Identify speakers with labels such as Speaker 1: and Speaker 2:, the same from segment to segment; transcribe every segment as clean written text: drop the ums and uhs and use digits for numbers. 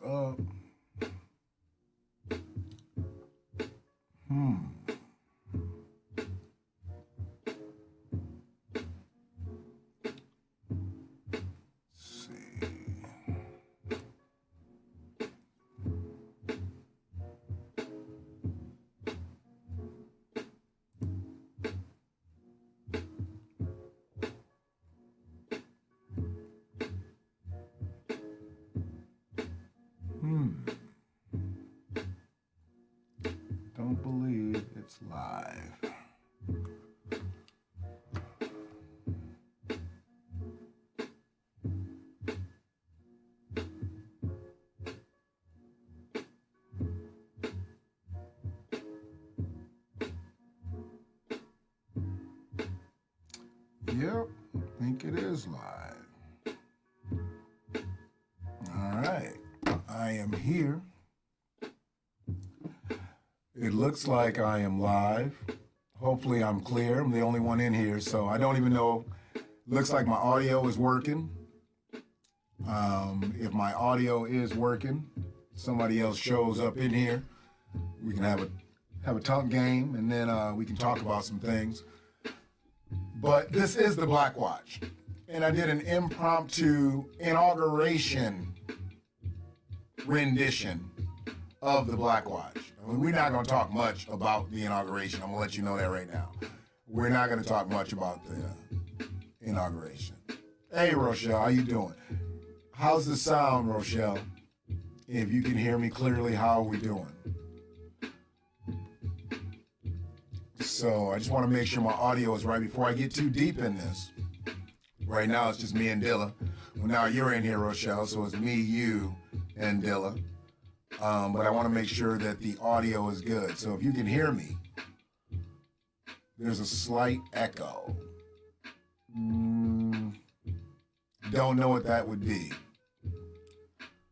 Speaker 1: up. Don't believe it's live. Yep, I think it is live. All right, I am here. It looks like I am live. Hopefully I'm clear. I'm the only one in here, so I don't even know. Looks like my audio is working. If my audio is working, somebody else shows up in here, we can have a talk game, and then we can talk about some things. But this is the BlackWatch, and I did an impromptu inauguration rendition of the BlackWatch. I mean, we're not going to talk much about the inauguration. I'm going to let you know that right now. We're not going to talk much about the inauguration. Hey, Rochelle, how you doing? How's the sound, Rochelle? If you can hear me clearly, how are we doing? So I just want to make sure my audio is right before I get too deep in this. Right now, it's just me and Dilla. Well, now you're in here, Rochelle, so it's me, you, and Dilla. But I want to make sure that the audio is good. So if you can hear me, there's a slight echo. Don't know what that would be.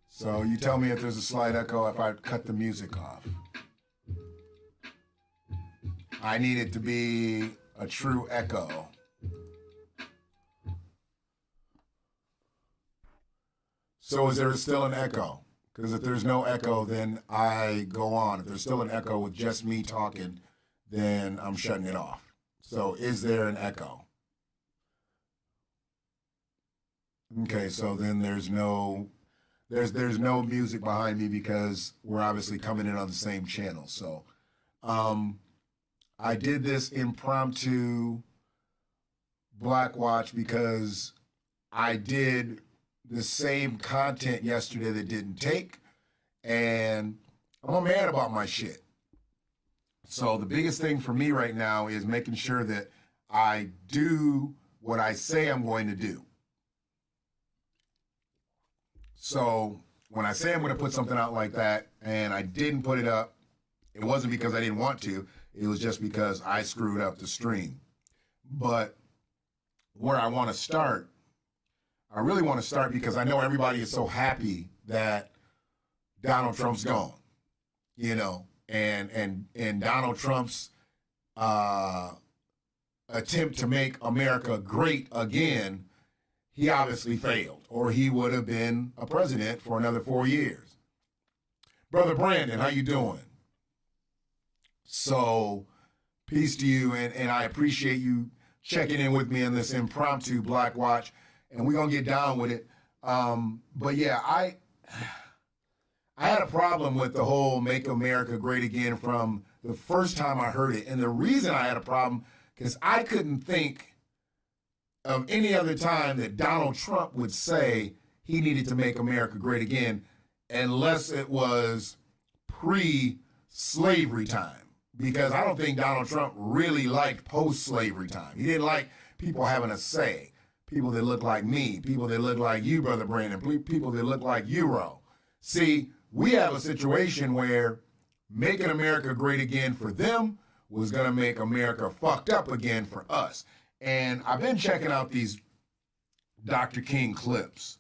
Speaker 1: So you tell me if there's a slight echo if I cut the music off. I need it to be a true echo. So is there still an echo? Because if there's no echo, then I go on. If there's still an echo with just me talking, then I'm shutting it off. So is there an echo? Okay, so then there's no music behind me because we're obviously coming in on the same channel. So I did this impromptu BlackWatch because I did the same content yesterday that didn't take, and I'm mad about my shit. So the biggest thing for me right now is making sure that I do what I say I'm going to do. So when I say I'm going to put something out like that and I didn't put it up, it wasn't because I didn't want to. It was just because I screwed up the stream. But where I want to start, I really want to start because I know everybody is so happy that Donald Trump's gone, you know, and Donald Trump's attempt to make America great again, he obviously failed, or he would have been a president for another 4 years. Brother Brandon, how you doing? So, peace to you, and I appreciate you checking in with me in this impromptu BlackWatch, and we're going to get down with it. But yeah, I had a problem with the whole Make America Great Again from the first time I heard it. And the reason I had a problem, because I couldn't think of any other time that Donald Trump would say he needed to make America great again unless it was pre-slavery time. Because I don't think Donald Trump really liked post-slavery time. He didn't like people having a say. People that look like me, people that look like you, Brother Brandon, people that look like Euro. See, we have a situation where making America great again for them was going to make America fucked up again for us. And I've been checking out these Dr. King clips.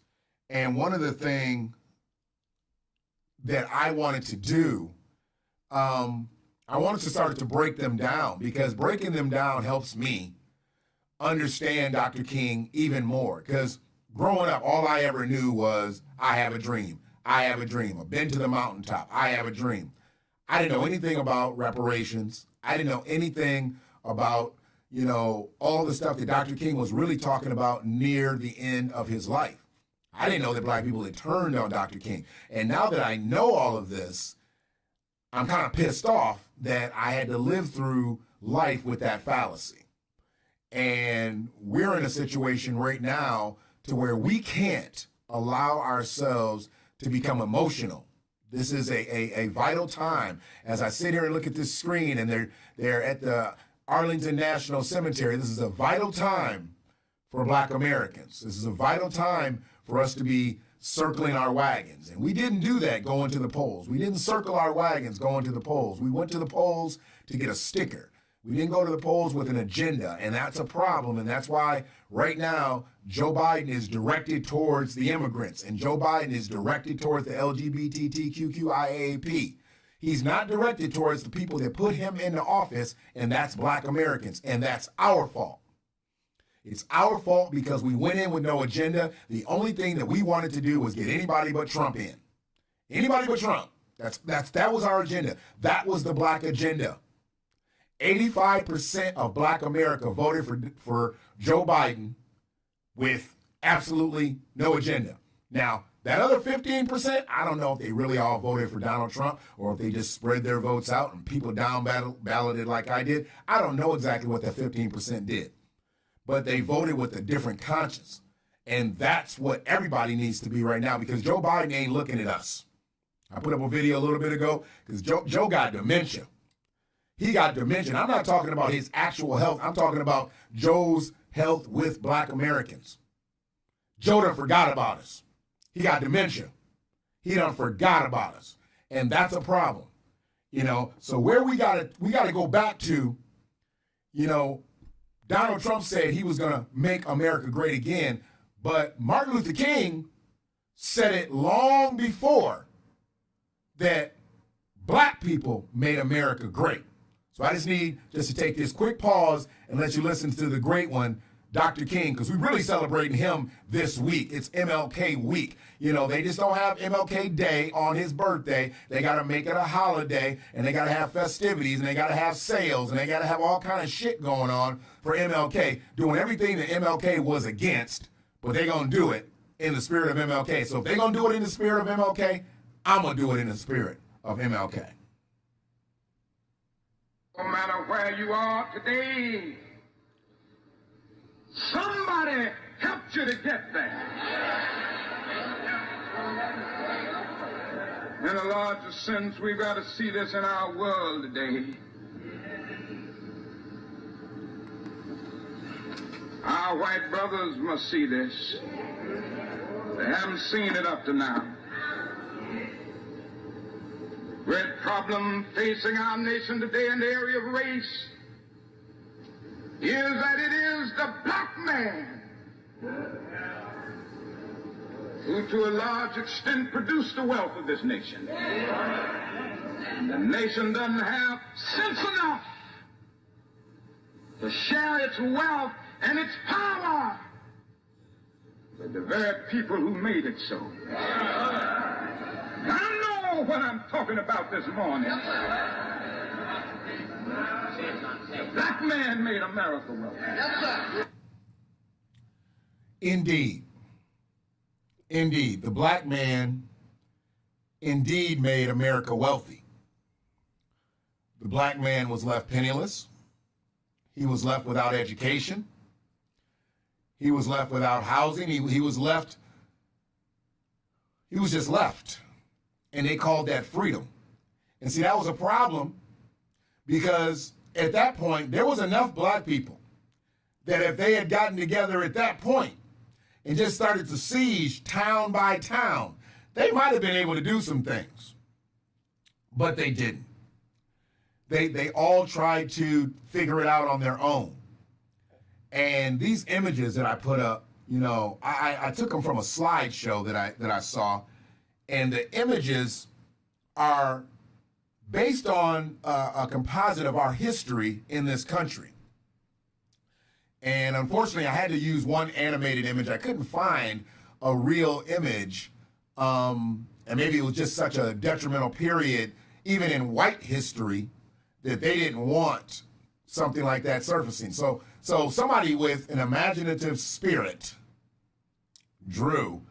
Speaker 1: And one of the things that I wanted to do, I wanted to start to break them down, because breaking them down helps me understand Dr. King even more. Because growing up, all I ever knew was, I have a dream. I have a dream. I've been to the mountaintop. I have a dream. I didn't know anything about reparations. I didn't know anything about, you know, all the stuff that Dr. King was really talking about near the end of his life. I didn't know that black people had turned on Dr. King. And now that I know all of this, I'm kind of pissed off that I had to live through life with that fallacy. And we're in a situation right now to where we can't allow ourselves to become emotional. This is a vital time. As I sit here and look at this screen, and they're at the Arlington National Cemetery, this is a vital time for Black Americans. This is a vital time for us to be circling our wagons. And we didn't do that going to the polls. We didn't circle our wagons going to the polls. We went to the polls to get a sticker. We didn't go to the polls with an agenda, and that's a problem. And that's why right now Joe Biden is directed towards the immigrants, and Joe Biden is directed towards the LGBTQIAP. He's not directed towards the people that put him into office, and that's Black Americans, and that's our fault. It's our fault because we went in with no agenda. The only thing that we wanted to do was get anybody but Trump in. Anybody but Trump. That was our agenda. That was the Black agenda. 85% of Black America voted for Joe Biden with absolutely no agenda. Now, that other 15%, I don't know if they really all voted for Donald Trump or if they just spread their votes out and people down balloted like I did. I don't know exactly what that 15% did. But they voted with a different conscience. And that's what everybody needs to be right now, because Joe Biden ain't looking at us. I put up a video a little bit ago because Joe got dementia. He got dementia. I'm not talking about his actual health. I'm talking about Joe's health with Black Americans. Joe done forgot about us. He got dementia. He done forgot about us. And that's a problem. You know, so where we gotta go back to, you know, Donald Trump said he was gonna make America great again, but Martin Luther King said it long before that Black people made America great. So I just need to take this quick pause and let you listen to the great one, Dr. King, because we're really celebrating him this week. It's MLK week. You know, they just don't have MLK Day on his birthday. They got to make it a holiday, and they got to have festivities, and they got to have sales, and they got to have all kind of shit going on for MLK, doing everything that MLK was against, but they're going to do it in the spirit of MLK. So if they're going to do it in the spirit of MLK, I'm going to do it in the spirit of MLK.
Speaker 2: No matter where you are today, somebody helped you to get there. In a larger sense, we've got to see this in our world today. Our white brothers must see this. They haven't seen it up to now. Great problem facing our nation today in the area of race is that it is the black man who to a large extent produced the wealth of this nation. The nation doesn't have sense enough to share its wealth and its power with the very people who made it so. I know what I'm talking about this morning. The black man made America wealthy.
Speaker 1: Indeed. Indeed. The black man indeed made America wealthy. The black man was left penniless. He was left without education. He was left without housing. He was just left. And they called that freedom. And see, that was a problem because at that point, there was enough black people that if they had gotten together at that point and just started to siege town by town, they might have been able to do some things. But they didn't. They all tried to figure it out on their own. And these images that I put up, you know, I took them from a slideshow that I saw. And the images are based on a composite of our history in this country. And unfortunately, I had to use one animated image. I couldn't find a real image And maybe it was just such a detrimental period, even in white history, that they didn't want something like that surfacing. So somebody with an imaginative spirit drew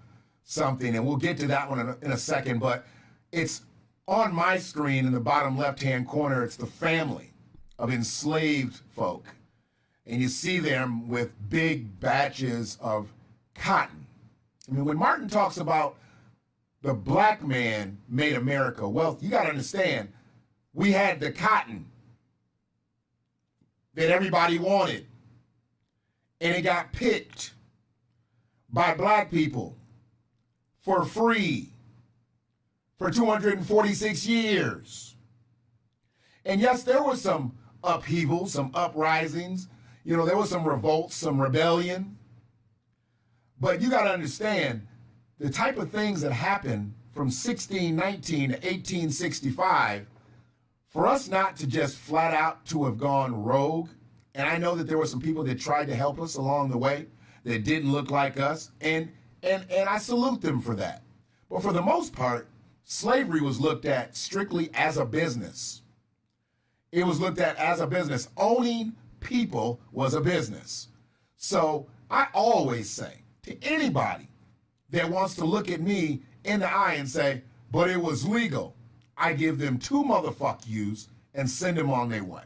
Speaker 1: something, and we'll get to that one in a second, but it's on my screen in the bottom left-hand corner. It's the family of enslaved folk. And you see them with big batches of cotton. I mean, when Martin talks about the black man made America wealthy, you got to understand, we had the cotton that everybody wanted, and it got picked by black people for free for 246 years. And yes, there was some upheaval, some uprisings, you know, there was some revolts, some rebellion. But you got to understand the type of things that happened from 1619 to 1865, for us not to just flat out to have gone rogue. And I know that there were some people that tried to help us along the way that didn't look like us, and I salute them for that. But for the most part, slavery was looked at strictly as a business. It was looked at as a business. Owning people was a business. So I always say to anybody that wants to look at me in the eye and say, but it was legal, I give them 2 motherfuck yous and send them on their way.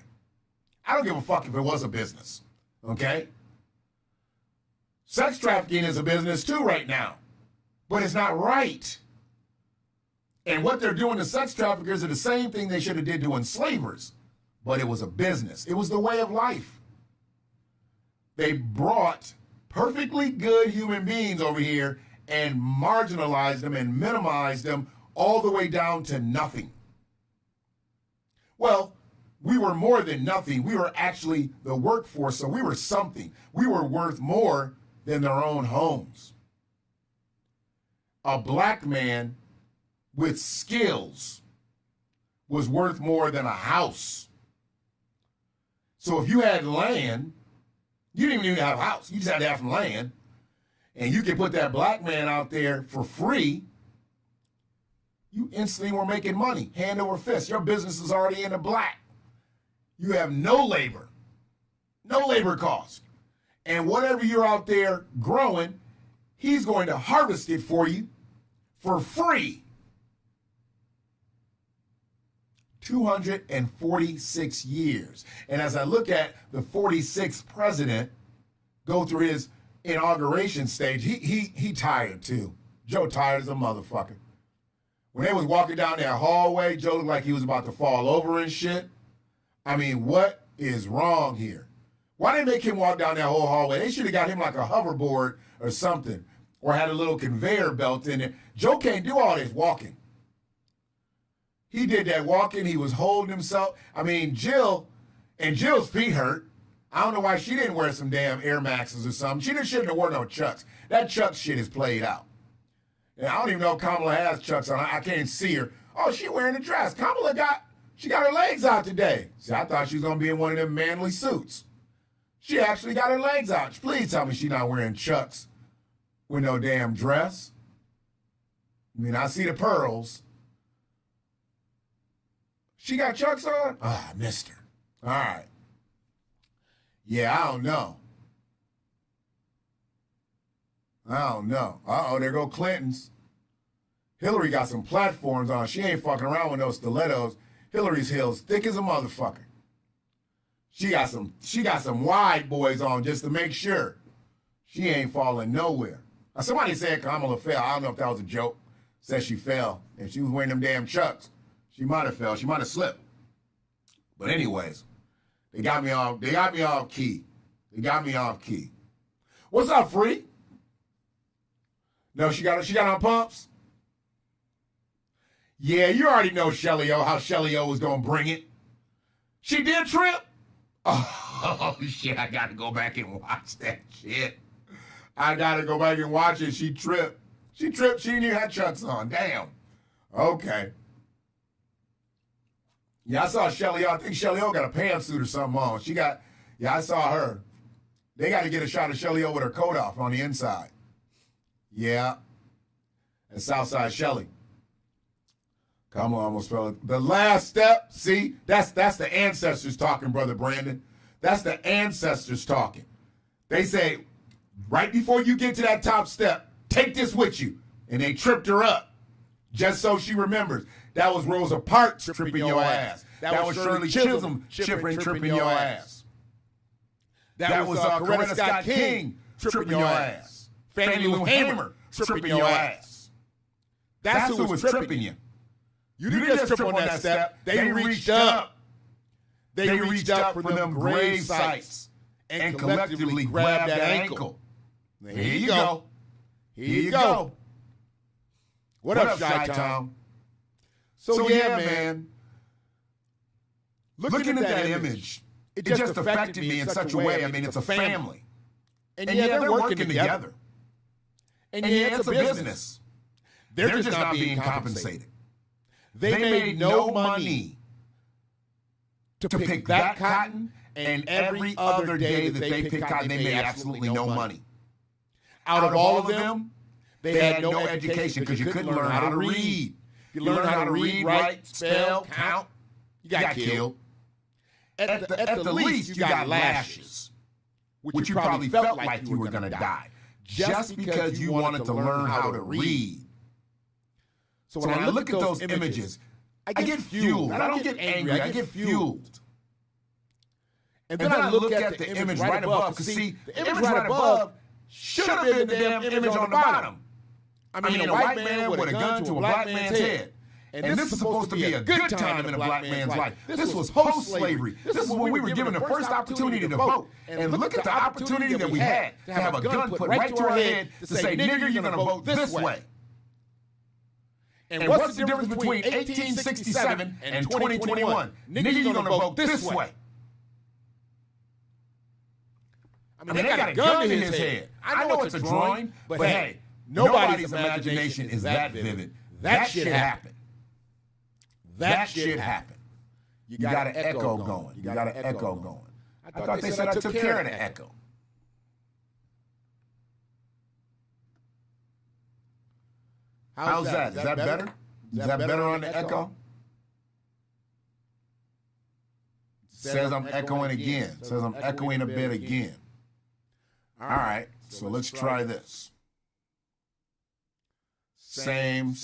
Speaker 1: I don't give a fuck if it was a business, okay? Sex trafficking is a business too right now, but it's not right. And what they're doing to sex traffickers are the same thing they should have did to enslavers, but it was a business. It was the way of life. They brought perfectly good human beings over here and marginalized them and minimized them all the way down to nothing. Well, we were more than nothing. We were actually the workforce, so we were something. We were worth more than their own homes. A black man with skills was worth more than a house. So if you had land, you didn't even have a house. You just had to have some land. And you could put that black man out there for free, you instantly were making money, hand over fist. Your business is already in the black. You have no labor cost. And whatever you're out there growing, he's going to harvest it for you for free. 246 years. And as I look at the 46th president go through his inauguration stage, he tired too. Joe tired as a motherfucker. When they was walking down that hallway, Joe looked like he was about to fall over and shit. I mean, what is wrong here? Why didn't they make him walk down that whole hallway? They should have got him like a hoverboard or something, or had a little conveyor belt in it. Joe can't do all this walking. He did that walking. He was holding himself. I mean, Jill's feet hurt. I don't know why she didn't wear some damn Air Maxes or something. She shouldn't have worn no Chucks. That Chuck shit is played out. And I don't even know if Kamala has Chucks on. I can't see her. Oh, she wearing a dress. Kamala got her legs out today. See, I thought she was going to be in one of them manly suits. She actually got her legs out. Please tell me she's not wearing Chucks with no damn dress. I mean, I see the pearls. She got Chucks on? Ah, I missed her. All right. Yeah, I don't know. Uh-oh, there go Clinton's. Hillary got some platforms on. She ain't fucking around with those stilettos. Hillary's heels thick as a motherfucker. She got some wide boys on just to make sure she ain't falling nowhere. Now, somebody said Kamala fell. I don't know if that was a joke. Said she fell. If she was wearing them damn Chucks, she might have fell. She might have slipped. But anyways, they got me off key. What's up, Free? No, she got on pumps? Yeah, you already know Shelly O, how Shelly O was going to bring it. She did trip? Oh, shit, I got to go back and watch that shit. I got to go back and watch it. She tripped. She didn't even have Chucks on. Damn. Okay. Yeah, I saw Shelly O. I think Shelly O got a pantsuit or something on. I saw her. They got to get a shot of Shelly O with her coat off on the inside. Yeah. and Southside Shelley. Come on, almost spell it. The last step, see, that's the ancestors talking, Brother Brandon. That's the ancestors talking. They say, right before you get to that top step, take this with you. And they tripped her up, just so she remembers. That was Rosa Parks tripping your ass. That was Shirley Chisholm tripping your ass. That was Coretta Scott King tripping your ass. Fannie Lou Hamer tripping your ass. That's who was tripping you. You didn't just trip on that step. They reached up. They reached up for them grave sites and collectively grabbed that ankle. Here you go. Here you go. What up, Chi-Town? So yeah, man. Looking at that image, it just affected me in such a way. I mean, it's a family. And yeah, they're working together. And yeah, it's a business. They're just not being compensated. They made no money to pick that cotton, and every other day that they pick cotton, they made absolutely no money. Out of all of them, they had no education because you couldn't learn how to read. If you learn how to read, write, spell, count, you got killed. At the least, you got lashes, which you probably felt like you were going to die just because you wanted to learn how to read. So when I look at those images, I get fueled. I don't get angry. I get fueled. And then I look at the image right above. Because, see, the image right above should have been the damn image on the bottom. I mean, a white man with a gun to a black man's head. And this is supposed to be a good time in a black man's life. This was post-slavery. This is when we were given the first opportunity to vote. And look at the opportunity that we had to have a gun put right to our head to say, nigger, you're going to vote this way. And what's the difference between 1867 and 2021? Nigga, you're going to vote this way. I mean, they got a gun to his head. I know it's a drawing, but hey, nobody's imagination is that vivid. That shit happened. That shit happened. You got an echo going. You got an echo going. I thought they said I took care of the echo. How's that? Is that better? Is that better on the echo? Says I'm echoing again. Says I'm echoing a bit again. All right, so let's try this. Same.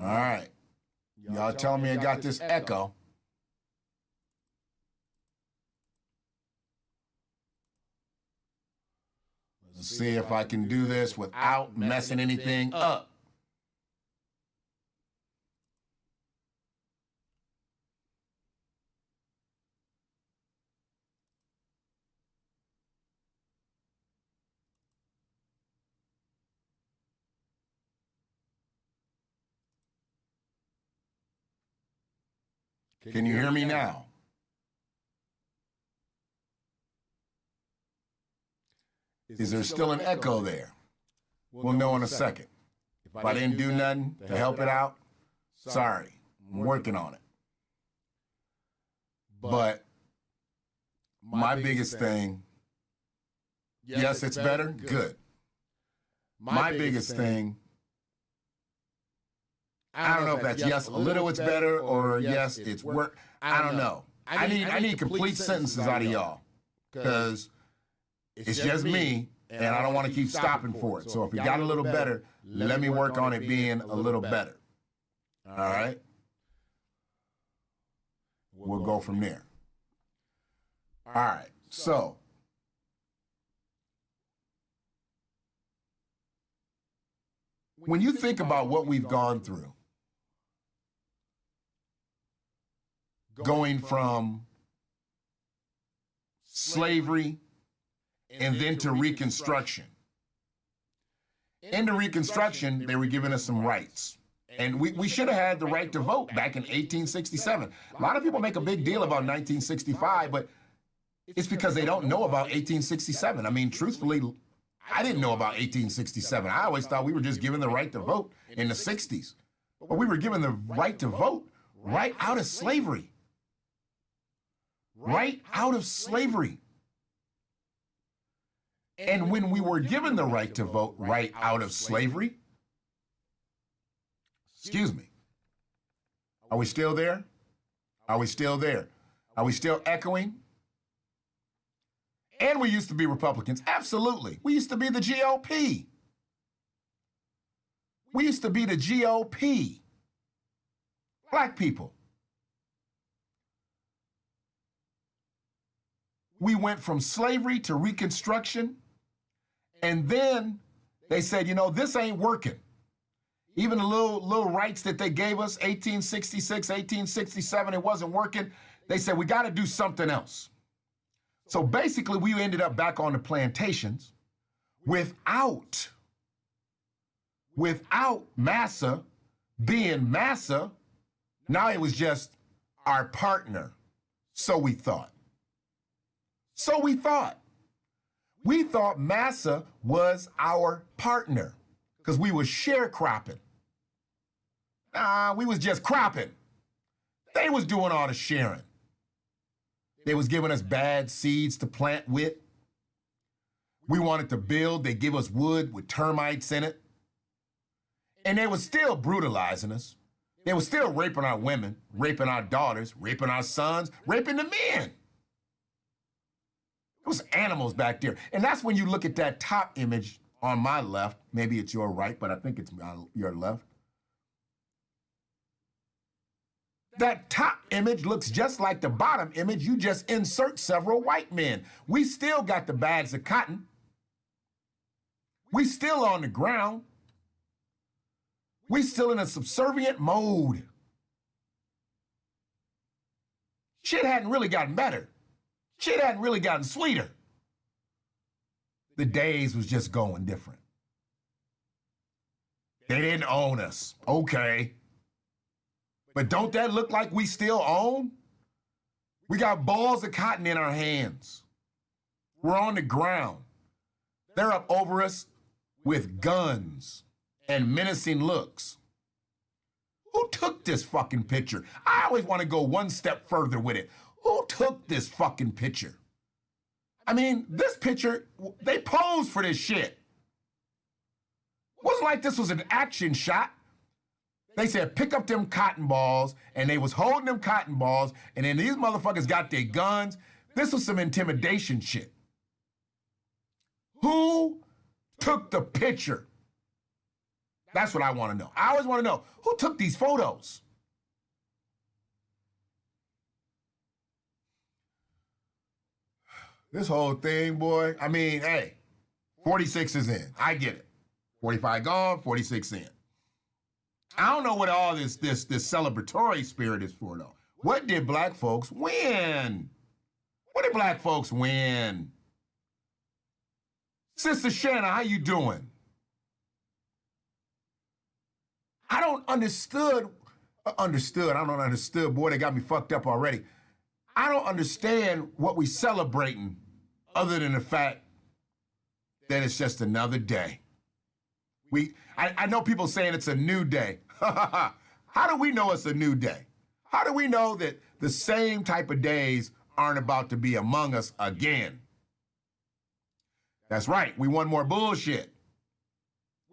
Speaker 1: All right. Y'all telling me I got this echo. Let's see if I can do this without messing anything up. Can you hear me now? Is there still an echo there? We'll know in a second. If I didn't do nothing to help it out, sorry, I'm working on it. But my biggest thing, yes, it's better, good. My biggest thing, I don't know if that's yes, a little it's better, or yes, it's work. I don't know. I need complete sentences out of y'all, because it's just me, and I don't want to keep stopping for it. So if it got a little better, let me work on it being a little better. All right? We'll go from there. All right. So when you think about what we've gone through, going from slavery and then to Reconstruction. In the Reconstruction, they were giving us some rights. And we should have had the right to vote back in 1867. A lot of people make a big deal about 1965, but it's because they don't know about 1867. I mean, truthfully, I didn't know about 1867. I always thought we were just given the right to vote in the 60s. But we were given the right to vote right out of slavery. Right out of slavery. And when we were given the right to vote right out of slavery, excuse me, are we still there? Are we still there? Are we still echoing? And we used to be Republicans. Absolutely. We used to be the GOP. We used to be the GOP. Black people. We went from slavery to Reconstruction, and then they said, you know, this ain't working. Even the little rights that they gave us, 1866, 1867, it wasn't working. They said, we got to do something else. So basically, we ended up back on the plantations without massa being massa. Now it was just our partner. So we thought. So we thought. We thought massa was our partner because we was sharecropping. We was just cropping. They was doing all the sharing. They was giving us bad seeds to plant with. We wanted to build. They give us wood with termites in it. And they was still brutalizing us. They was still raping our women, raping our daughters, raping our sons, raping the men. It was animals back there. And that's when you look at that top image on my left. Maybe it's your right, but I think it's your left. That top image looks just like the bottom image. You just insert several white men. We still got the bags of cotton. We still on the ground. We still in a subservient mode. Shit hadn't really gotten better. Shit hadn't really gotten sweeter. The days was just going different. They didn't own us. Okay. But don't that look like we still own? We got balls of cotton in our hands. We're on the ground. They're up over us with guns and menacing looks. Who took this fucking picture? I always want to go one step further with it. Who took this fucking picture? I mean, this picture, they posed for this shit. It wasn't like this was an action shot. They said, pick up them cotton balls, and they was holding them cotton balls, and then these motherfuckers got their guns. This was some intimidation shit. Who took the picture? That's what I want to know. I always want to know, who took these photos? This whole thing, boy, I mean, hey, 46 is in. I get it. 45 gone, 46 in. I don't know what all this celebratory spirit is for, though. What did black folks win? What did black folks win? Sister Shanna, how you doing? I don't understood. I don't understand. Boy, they got me fucked up already. I don't understand what we celebrating other than the fact that it's just another day. I know people saying it's a new day. How do we know it's a new day? How do we know that the same type of days aren't about to be among us again? That's right. We want more bullshit.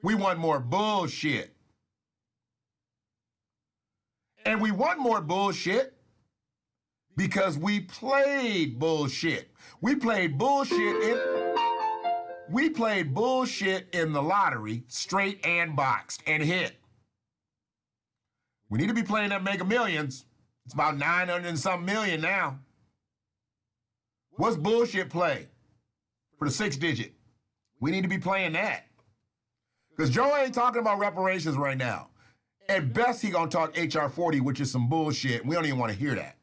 Speaker 1: We want more bullshit. And we want more bullshit because we played bullshit. We played bullshit in the lottery, straight and boxed, and hit. We need to be playing that Mega Millions. It's about 900 and something million now. What's bullshit play for the 6 digit? We need to be playing that. Because Joe ain't talking about reparations right now. At best, he gonna talk HR 40, which is some bullshit. We don't even want to hear that.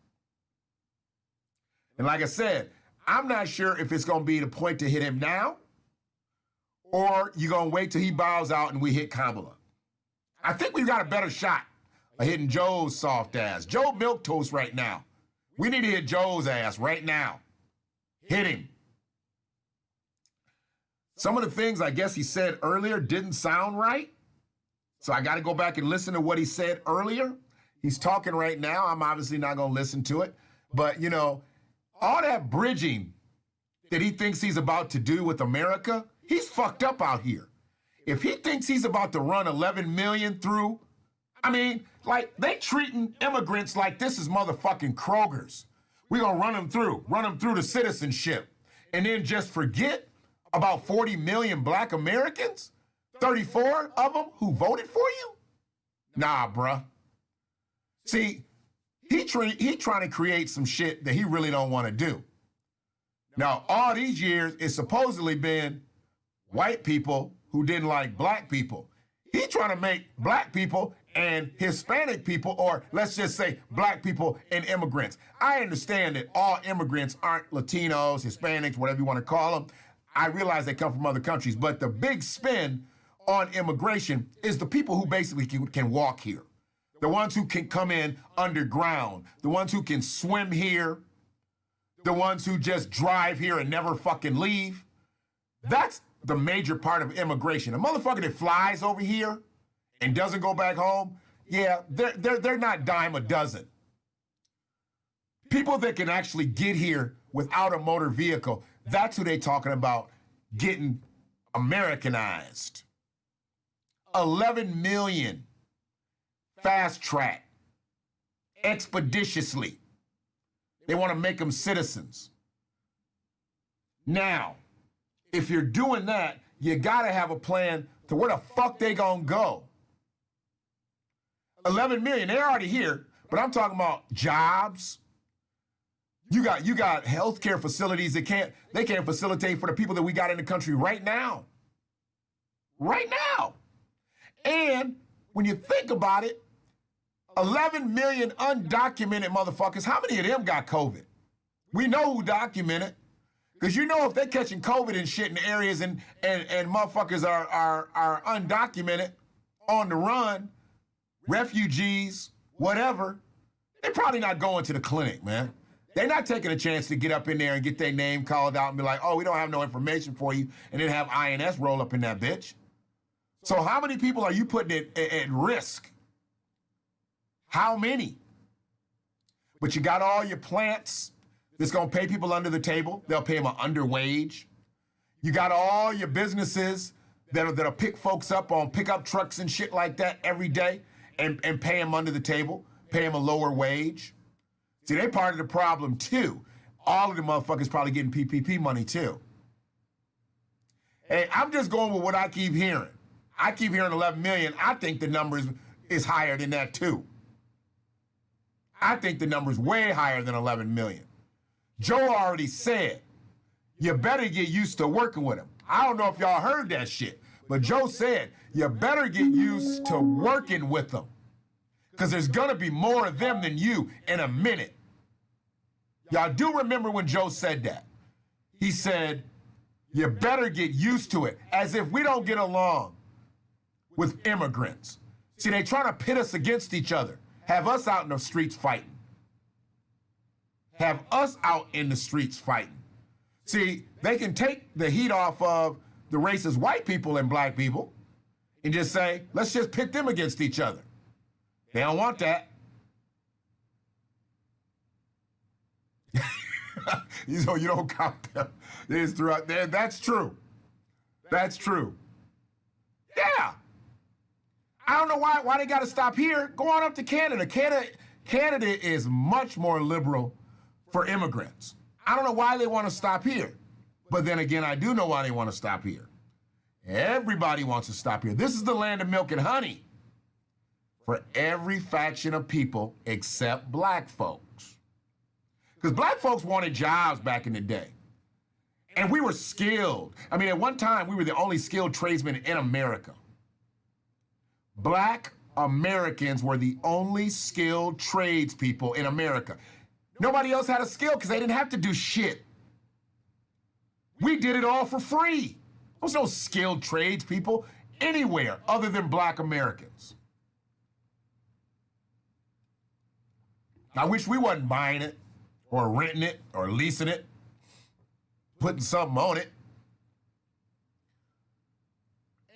Speaker 1: And like I said, I'm not sure if it's gonna be the point to hit him now, or you gonna wait till he bows out and we hit Kamala. I think we've got a better shot of hitting Joe's soft ass. Joe milquetoast right now. We need to hit Joe's ass right now. Hit him. Some of the things I guess he said earlier didn't sound right. So I got to go back and listen to what he said earlier. He's talking right now. I'm obviously not going to listen to it. But, you know, all that bridging that he thinks he's about to do with America, he's fucked up out here. If he thinks he's about to run 11 million through, I mean, like, they treating immigrants like this is motherfucking Kroger's. We gonna run them through to citizenship, and then just forget about 40 million black Americans, 34 of them who voted for you? Nah, bruh. See, he trying to create some shit that he really don't want to do. Now, all these years, it's supposedly been white people who didn't like black people. He trying to make black people and Hispanic people, or let's just say black people and immigrants. I understand that all immigrants aren't Latinos, Hispanics, whatever you want to call them. I realize they come from other countries, but the big spin on immigration is the people who basically can walk here. The ones who can come in underground, the ones who can swim here, the ones who just drive here and never fucking leave. That's the major part of immigration. A motherfucker that flies over here and doesn't go back home, yeah, they're not dime a dozen. People that can actually get here without a motor vehicle, that's who they talking about getting Americanized. 11 million fast track, expeditiously. They want to make them citizens. Now, if you're doing that, you got to have a plan to where the fuck they gonna go. 11 million, they're already here, but I'm talking about jobs. You got healthcare facilities that can't facilitate for the people that we got in the country right now. Right now. And when you think about it, 11 million undocumented motherfuckers, how many of them got COVID? We know who documented. Because you know if they're catching COVID and shit in areas and motherfuckers are undocumented, on the run, refugees, whatever, they're probably not going to the clinic, man. They're not taking a chance to get up in there and get their name called out and be like, oh, we don't have no information for you, and then have INS roll up in that bitch. So how many people are you putting at risk? How many? But you got all your plants that's going to pay people under the table. They'll pay them an underwage. You got all your businesses that'll pick folks up on pickup trucks and shit like that every day and pay them under the table, pay them a lower wage. See, they part of the problem too. All of the motherfuckers probably getting PPP money too. Hey, I'm just going with what I keep hearing. I keep hearing 11 million. I think the number is higher than that too. I think the number's way higher than 11 million. Joe already said, you better get used to working with him. I don't know if y'all heard that shit, but Joe said, you better get used to working with them, because there's gonna be more of them than you in a minute. Y'all do remember when Joe said that? He said, you better get used to it, as if we don't get along with immigrants. See, they trying to pit us against each other. Have us out in the streets fighting. Have us out in the streets fighting. See, they can take the heat off of the racist white people and black people and just say, let's just pit them against each other. They don't want that. You know, you don't count them. It's throughout there. That's true. That's true. Yeah. I don't know why they got to stop here. Go on up to Canada. Canada is much more liberal for immigrants. I don't know why they want to stop here. But then again, I do know why they want to stop here. Everybody wants to stop here. This is the land of milk and honey for every faction of people except black folks. Because black folks wanted jobs back in the day. And we were skilled. I mean, at one time, we were the only skilled tradesmen in America. Black Americans were the only skilled tradespeople in America. Nobody else had a skill because they didn't have to do shit. We did it all for free. There was no skilled tradespeople anywhere other than black Americans. I wish we wasn't buying it or renting it or leasing it, putting something on it.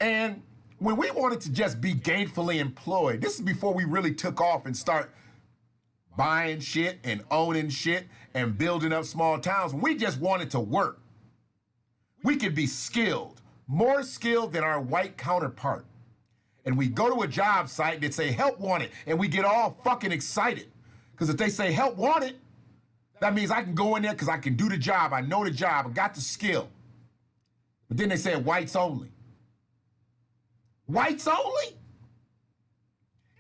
Speaker 1: And when we wanted to just be gainfully employed, this is before we really took off and start buying shit and owning shit and building up small towns. We just wanted to work. We could be skilled, more skilled than our white counterpart. And we go to a job site and they say, help wanted, and we get all fucking excited. Because if they say help wanted, that means I can go in there because I can do the job, I know the job, I got the skill. But then they say whites only. Whites only?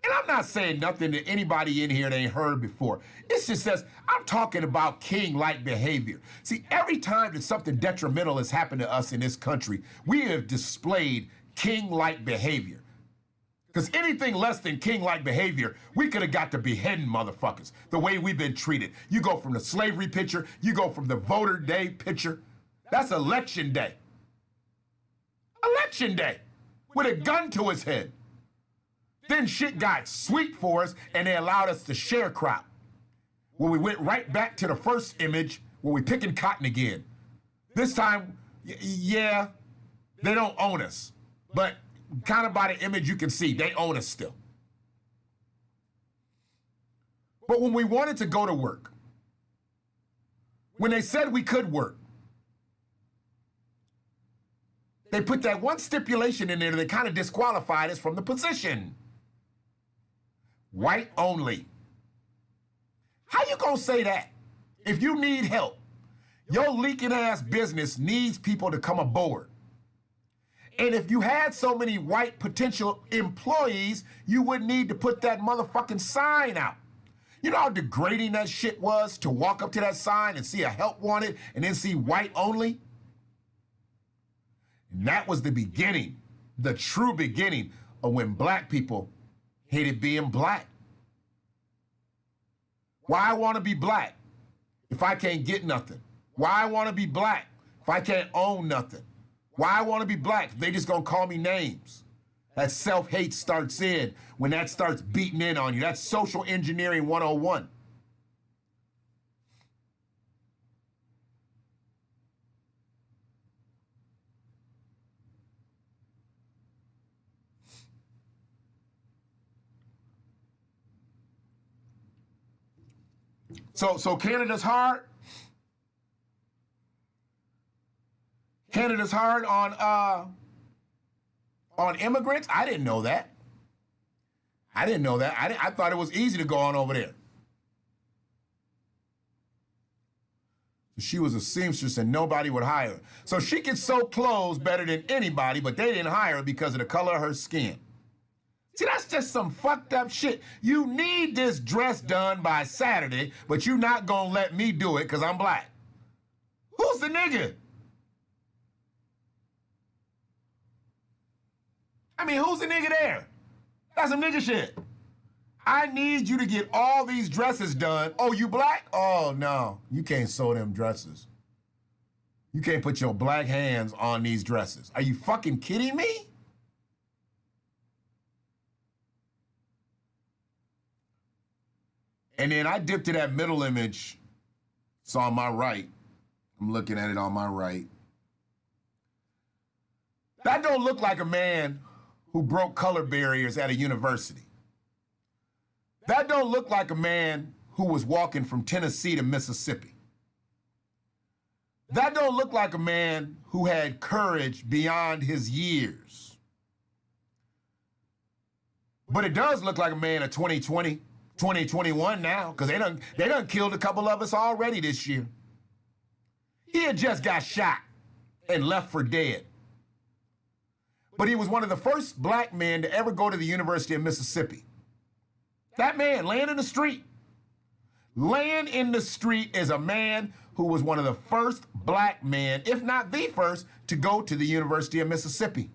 Speaker 1: And I'm not saying nothing to anybody in here that ain't heard before. It's just that I'm talking about king-like behavior. See, every time that something detrimental has happened to us in this country, we have displayed king-like behavior. Because anything less than king-like behavior, we could have got to beheading motherfuckers, the way we've been treated. You go from the slavery picture, you go from the voter day picture. That's election day. Election day, with a gun to his head. Then shit got sweet for us, and they allowed us to sharecrop. When we went right back to the first image, where we picking cotton again. This time, yeah, they don't own us. But kind of by the image you can see, they own us still. But when we wanted to go to work, when they said we could work, they put that one stipulation in there that kind of disqualified us from the position. White only. How you gonna say that? If you need help, your leaking ass business needs people to come aboard. And if you had so many white potential employees, you wouldn't need to put that motherfucking sign out. You know how degrading that shit was to walk up to that sign and see a help wanted and then see white only? And that was the beginning, the true beginning of when black people hated being black. Why I want to be black if I can't get nothing? Why I want to be black if I can't own nothing? Why I want to be black if they just gonna call me names? That self-hate starts in when that starts beating in on you. That's social engineering 101. So Canada's hard. Canada's hard on immigrants. I didn't know that. I didn't know that. I thought it was easy to go on over there. She was a seamstress and nobody would hire her. So she could sew clothes better than anybody, but they didn't hire her because of the color of her skin. See, that's just some fucked up shit. You need this dress done by Saturday, but you're not gonna let me do it because I'm black. Who's the nigga? I mean, who's the nigga there? That's some nigga shit. I need you to get all these dresses done. Oh, you black? Oh, no. You can't sew them dresses. You can't put your black hands on these dresses. Are you fucking kidding me? And then I dipped to that middle image. It's on my right. I'm looking at it on my right. That don't look like a man who broke color barriers at a university. That don't look like a man who was walking from Tennessee to Mississippi. That don't look like a man who had courage beyond his years. But it does look like a man of 2020, 2021 now, because they done killed a couple of us already this year. He had just got shot and left for dead. But he was one of the first black men to ever go to the University of Mississippi. That man laying in the street. Laying in the street is a man who was one of the first black men, if not the first, to go to the University of Mississippi.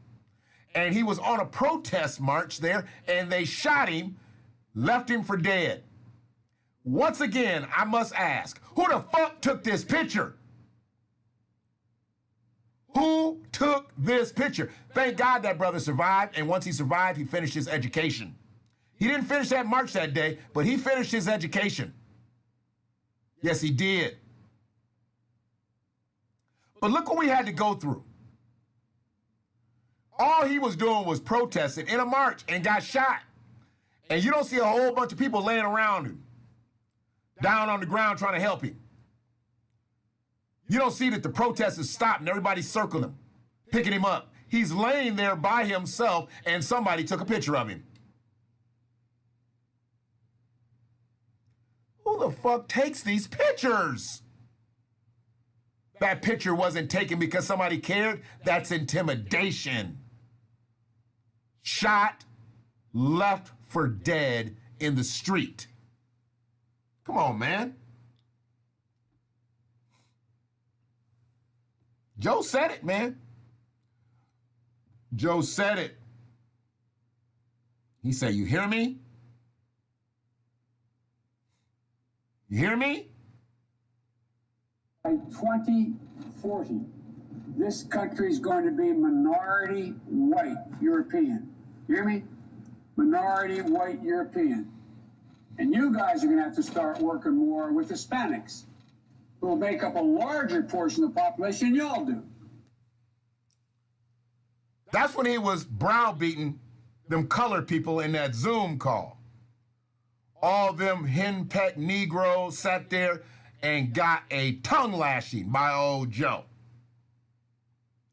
Speaker 1: And he was on a protest march there, and they shot him, left him for dead. Once again, I must ask, who the fuck took this picture? Who took this picture? Thank God that brother survived, and once he survived, he finished his education. He didn't finish that march that day, but he finished his education. Yes, he did. But look what we had to go through. All he was doing was protesting in a march and got shot. And you don't see a whole bunch of people laying around him, down on the ground trying to help him. You don't see that the protesters stopped and everybody circled him, picking him up. He's laying there by himself and somebody took a picture of him. Who the fuck takes these pictures? That picture wasn't taken because somebody cared. That's intimidation. Shot, left for dead in the street. Come on, man. Joe said it, man. Joe said it. He said, you hear me? You hear me?
Speaker 3: By 2040, this country is going to be minority white European. You hear me? Minority white European. And you guys are going to have to start working more with Hispanics, who will make up a larger portion of the population than y'all do.
Speaker 1: That's when he was browbeating them colored people in that Zoom call. All them henpecked Negroes sat there and got a tongue lashing by old Joe.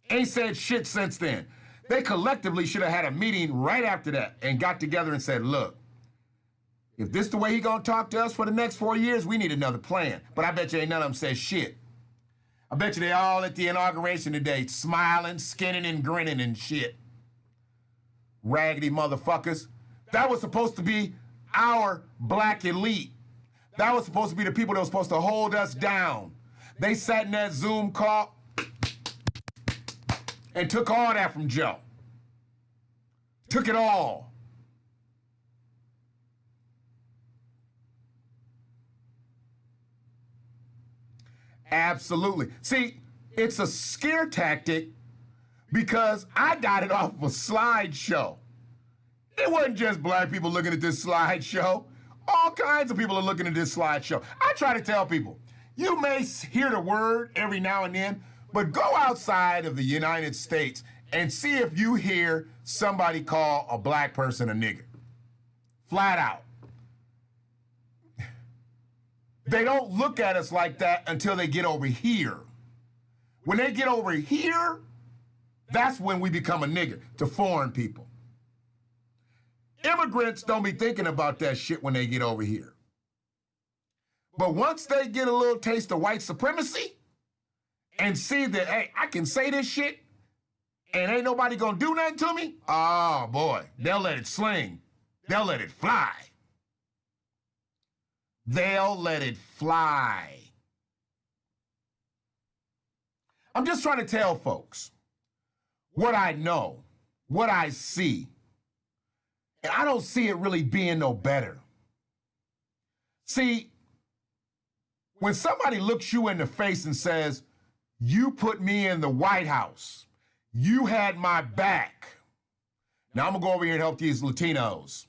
Speaker 1: Ain't said shit since then. They collectively should have had a meeting right after that and got together and said, look, if this the way he gonna talk to us for the next 4 years, we need another plan. But I bet you ain't none of them said shit. I bet you they all at the inauguration today smiling, skinning, and grinning and shit. Raggedy motherfuckers. That was supposed to be our black elite. That was supposed to be the people that were supposed to hold us down. They sat in that Zoom call and took all that from Joe. Took it all. Absolutely. See, it's a scare tactic because I got it off of a slideshow. It wasn't just black people looking at this slideshow. All kinds of people are looking at this slideshow. I try to tell people, you may hear the word every now and then, but go outside of the United States and see if you hear somebody call a black person a nigger. Flat out. They don't look at us like that until they get over here. When they get over here, that's when we become a nigger to foreign people. Immigrants don't be thinking about that shit when they get over here. But once they get a little taste of white supremacy and see that, hey, I can say this shit and ain't nobody gonna do nothing to me, oh boy, they'll let it sling. They'll let it fly. They'll let it fly. I'm just trying to tell folks what I know, what I see. And I don't see it really being no better. See, when somebody looks you in the face and says, you put me in the White House, you had my back. Now I'm gonna go over here and help these Latinos.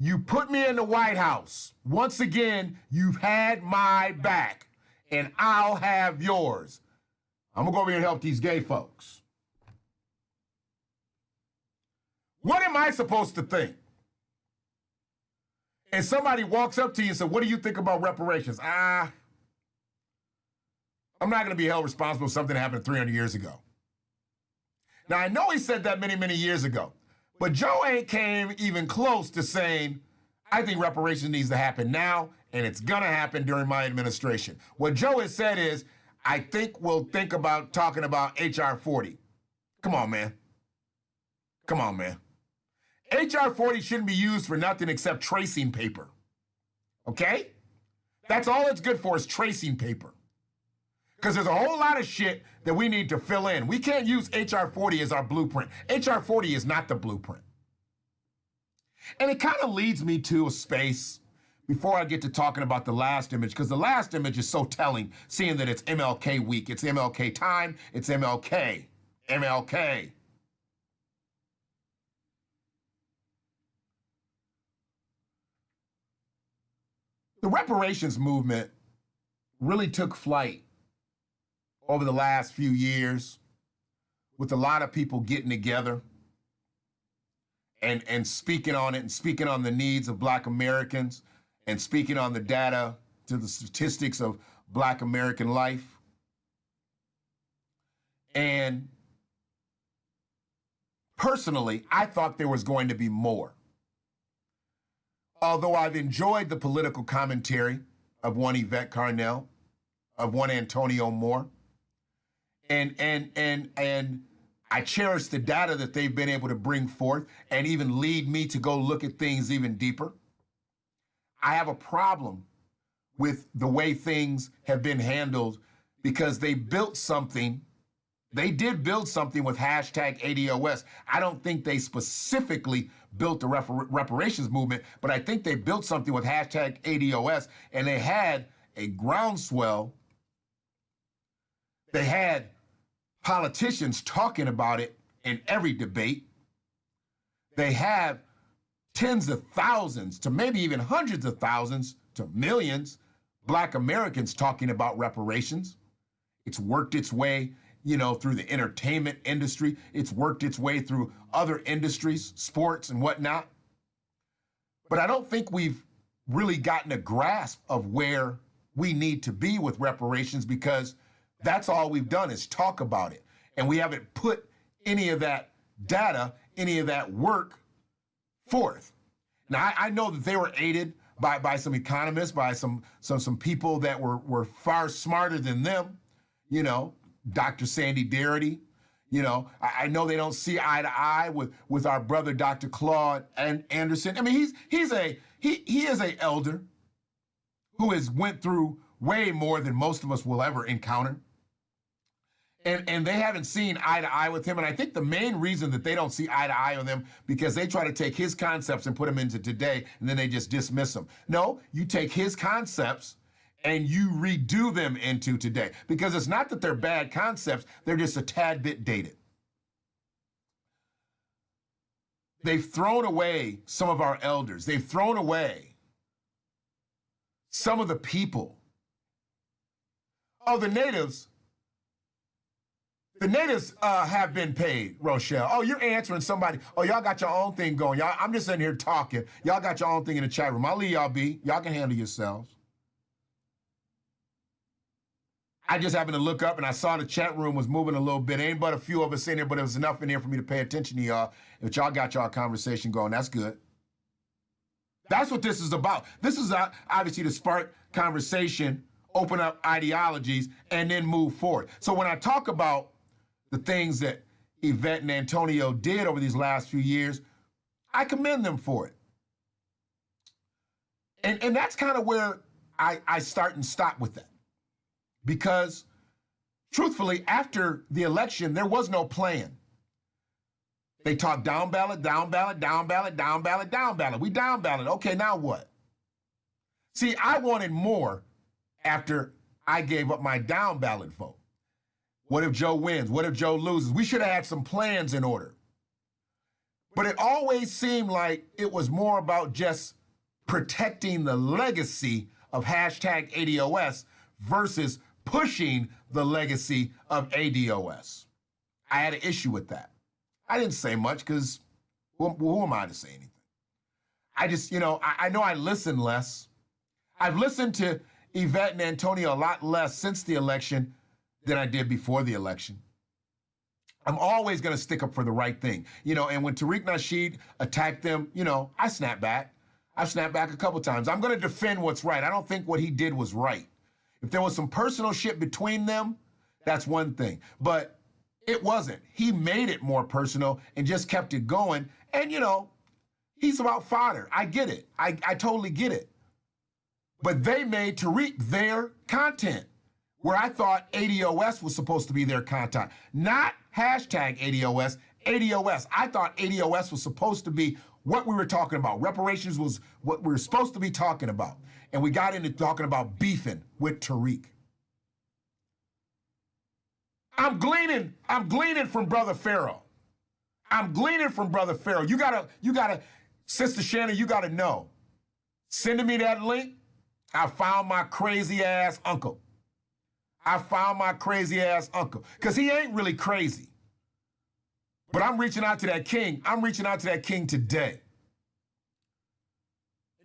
Speaker 1: You put me in the White House. Once again, you've had my back, and I'll have yours. I'm gonna go over here and help these gay folks. What am I supposed to think? And somebody walks up to you and says, what do you think about reparations? I'm not gonna be held responsible for something that happened 300 years ago. Now, I know he said that many, many years ago. But Joe ain't came even close to saying, I think reparations needs to happen now, and it's gonna happen during my administration. What Joe has said is, I think we'll think about talking about HR 40. Come on, man. Come on, man. HR 40 shouldn't be used for nothing except tracing paper. Okay? That's all it's good for is tracing paper. Because there's a whole lot of shit that we need to fill in. We can't use HR 40 as our blueprint. HR 40 is not the blueprint. And it kind of leads me to a space before I get to talking about the last image, because the last image is so telling, seeing that it's MLK week. It's MLK time. It's MLK. MLK. The reparations movement really took flight over the last few years with a lot of people getting together and speaking on it and speaking on the needs of Black Americans and speaking on the data to the statistics of Black American life. And personally, I thought there was going to be more. Although I've enjoyed the political commentary of one Yvette Carnell, of one Antonio Moore, and I cherish the data that they've been able to bring forth and even lead me to go look at things even deeper. I have a problem with the way things have been handled because they built something. They did build something with hashtag ADOS. I don't think they specifically built the reparations movement, but I think they built something with hashtag ADOS, and they had a groundswell. They had politicians talking about it in every debate. They have tens of thousands to maybe even hundreds of thousands to millions Black Americans talking about reparations. It's worked its way, you know, through the entertainment industry. It's worked its way through other industries, sports and whatnot. But I don't think we've really gotten a grasp of where we need to be with reparations, because that's all we've done is talk about it. And we haven't put any of that data, any of that work forth. Now, I know that they were aided by some economists, by some people that were far smarter than them, you know, Dr. Sandy Darity. You know, I know they don't see eye to eye with our brother, Dr. Claude Anderson. I mean, he is a elder who has went through way more than most of us will ever encounter. And they haven't seen eye to eye with him. And I think the main reason that they don't see eye to eye with him, because they try to take his concepts and put them into today, and then they just dismiss them. No, you take his concepts and you redo them into today. Because it's not that they're bad concepts, they're just a tad bit dated. They've thrown away some of our elders. They've thrown away some of the people. Oh, the natives have been paid, Rochelle. Oh, you're answering somebody. Oh, y'all got your own thing going. Y'all, I'm just sitting here talking. Y'all got your own thing in the chat room. I'll leave y'all be. Y'all can handle yourselves. I just happened to look up and I saw the chat room was moving a little bit. Ain't but a few of us in here, but it was enough in here for me to pay attention to y'all. If y'all got y'all conversation going, that's good. That's what this is about. This is obviously to spark conversation, open up ideologies, and then move forward. So when I talk about the things that Yvette and Antonio did over these last few years, I commend them for it. And that's kind of where I start and stop with that. Because, truthfully, after the election, there was no plan. They talked down ballot, down ballot, down ballot, down ballot, down ballot. We down ballot. Okay, now what? See, I wanted more after I gave up my down ballot vote. What if Joe wins? What if Joe loses? We should have had some plans in order. But it always seemed like it was more about just protecting the legacy of hashtag ADOS versus pushing the legacy of ADOS. I had an issue with that. I didn't say much because who am I to say anything? I just, you know, I know I listen less. I've listened to Yvette and Antonio a lot less since the election than I did before the election. I'm always going to stick up for the right thing. You know, and when Tariq Nasheed attacked them, you know, I snapped back. I've snapped back a couple times. I'm going to defend what's right. I don't think what he did was right. If there was some personal shit between them, that's one thing. But it wasn't. He made it more personal and just kept it going. And, you know, he's about fodder. I get it. I totally get it. But they made Tariq their content, where I thought ADOS was supposed to be their content. Not hashtag ADOS, ADOS. I thought ADOS was supposed to be what we were talking about. Reparations was what we were supposed to be talking about. And we got into talking about beefing with Tariq. I'm gleaning from Brother Pharaoh. I'm gleaning from Brother Pharaoh. You gotta, Sister Shannon, you gotta know. Sending me that link, I found my crazy ass uncle. Because he ain't really crazy. But I'm reaching out to that king. I'm reaching out to that king today.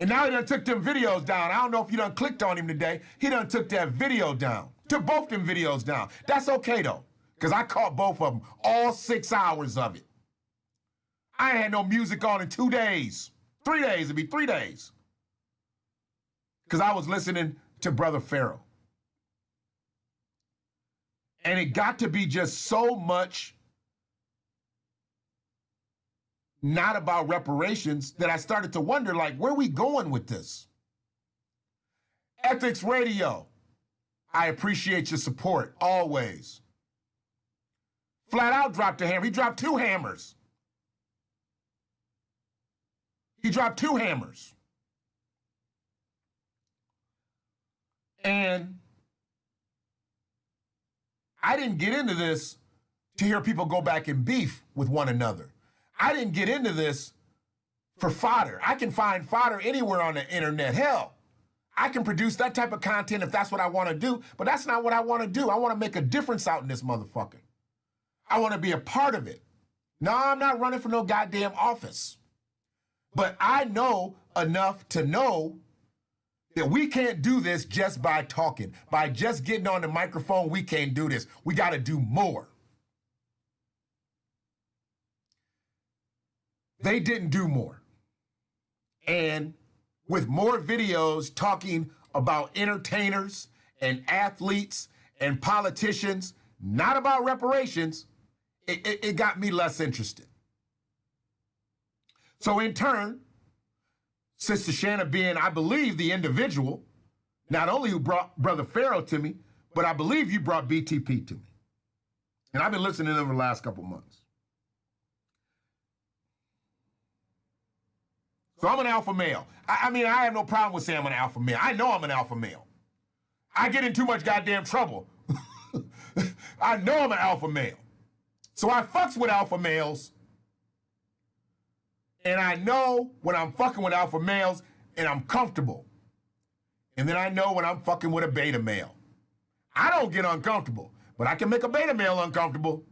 Speaker 1: And now he done took them videos down. I don't know if you done clicked on him today. He done took that video down. Took both them videos down. That's okay, though, because I caught both of them, all 6 hours of it. I ain't had no music on in 2 days. 3 days, it'd be 3 days. Because I was listening to Brother Pharaoh. And it got to be just so much not about reparations that I started to wonder, like, where are we going with this? Ethics Radio, I appreciate your support, always. Flat Out dropped a hammer. He dropped 2 hammers. He dropped 2 hammers. And I didn't get into this to hear people go back and beef with one another. I didn't get into this for fodder. I can find fodder anywhere on the internet. Hell, I can produce that type of content if that's what I want to do, but that's not what I want to do. I want to make a difference out in this motherfucker. I want to be a part of it. No, I'm not running for no goddamn office. But I know enough to know that we can't do this just by talking. By just getting on the microphone, we can't do this. We got to do more. They didn't do more. And with more videos talking about entertainers and athletes and politicians, not about reparations, it got me less interested. So in turn, Sister Shanna being, I believe, the individual, not only who brought Brother Pharaoh to me, but I believe you brought BTP to me. And I've been listening to them for the last couple months. So I'm an alpha male. I mean, I have no problem with saying I'm an alpha male. I know I'm an alpha male. I get in too much goddamn trouble. I know I'm an alpha male. So I fucks with alpha males. And I know when I'm fucking with alpha males and I'm comfortable. And then I know when I'm fucking with a beta male. I don't get uncomfortable, but I can make a beta male uncomfortable.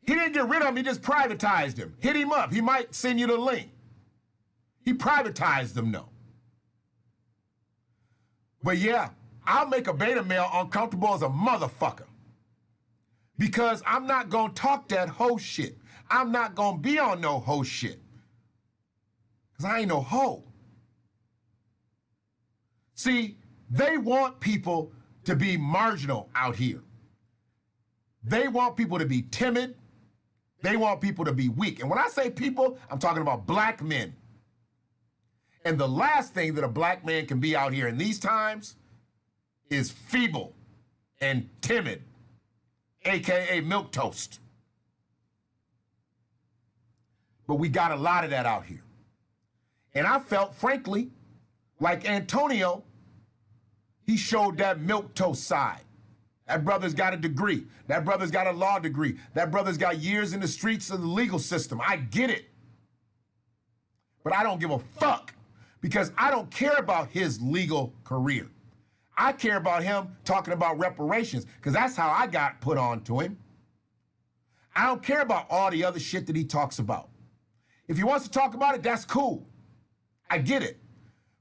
Speaker 1: He didn't get rid of him, he just privatized him. Hit him up, he might send you the link. He privatized them, though. But yeah, I'll make a beta male uncomfortable as a motherfucker. Because I'm not gonna talk that hoe shit. I'm not gonna be on no hoe shit. Because I ain't no hoe. See, they want people to be marginal out here. They want people to be timid. They want people to be weak. And when I say people, I'm talking about black men. And the last thing that a black man can be out here in these times is feeble and timid, AKA milquetoast. But we got a lot of that out here. And I felt, frankly, like Antonio, he showed that milquetoast side. That brother's got a degree. That brother's got a law degree. That brother's got years in the streets of the legal system. I get it. But I don't give a fuck because I don't care about his legal career. I care about him talking about reparations because that's how I got put on to him. I don't care about all the other shit that he talks about. If he wants to talk about it, that's cool. I get it.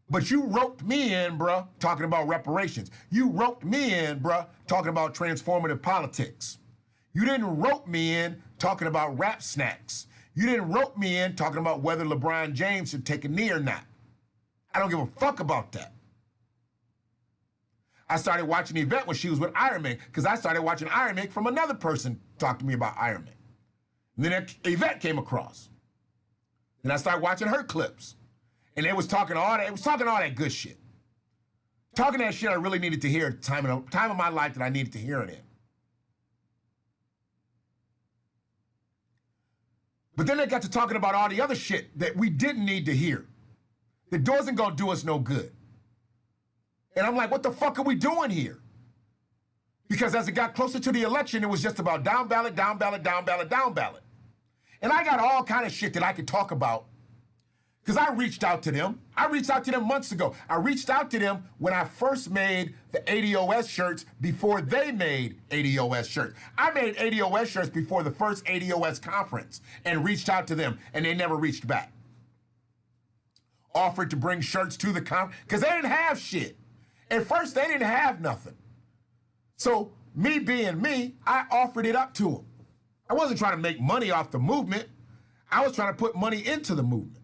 Speaker 1: But you roped me in, bruh, talking about reparations. You roped me in, bruh, talking about transformative politics. You didn't rope me in talking about rap snacks. You didn't rope me in talking about whether LeBron James should take a knee or not. I don't give a fuck about that. I started watching Yvette when she was with Iron Man because I started watching Iron Man from another person talk to me about Iron Man. And then Yvette came across. And I started watching her clips. And they was talking all that, it was talking all that good shit. Talking that shit I really needed to hear at the time of my life that I needed to hear it in. But then they got to talking about all the other shit that we didn't need to hear. That wasn't gonna do us no good. And I'm like, what the fuck are we doing here? Because as it got closer to the election, it was just about down ballot, down ballot, down ballot, down ballot. And I got all kind of shit that I could talk about Because I reached out to them. I reached out to them months ago. I reached out to them when I first made the ADOS shirts before they made ADOS shirts. I made ADOS shirts before the first ADOS conference and reached out to them, and they never reached back. Offered to bring shirts to the conference because they didn't have shit. At first, they didn't have nothing. So me being me, I offered it up to them. I wasn't trying to make money off the movement. I was trying to put money into the movement.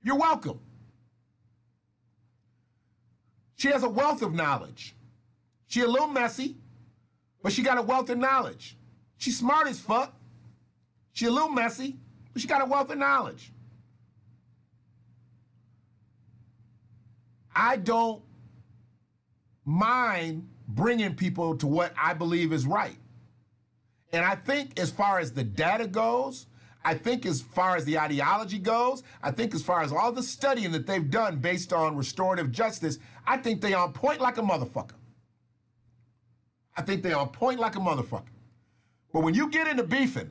Speaker 1: You're welcome. She has a wealth of knowledge. She a little messy, but she got a wealth of knowledge. She's smart as fuck. She a little messy, but she got a wealth of knowledge. I don't mind bringing people to what I believe is right. And I think as far as the data goes, I think as far as the ideology goes, I think as far as all the studying that they've done based on restorative justice, I think they on point like a motherfucker. I think they on point like a motherfucker. But when you get into beefing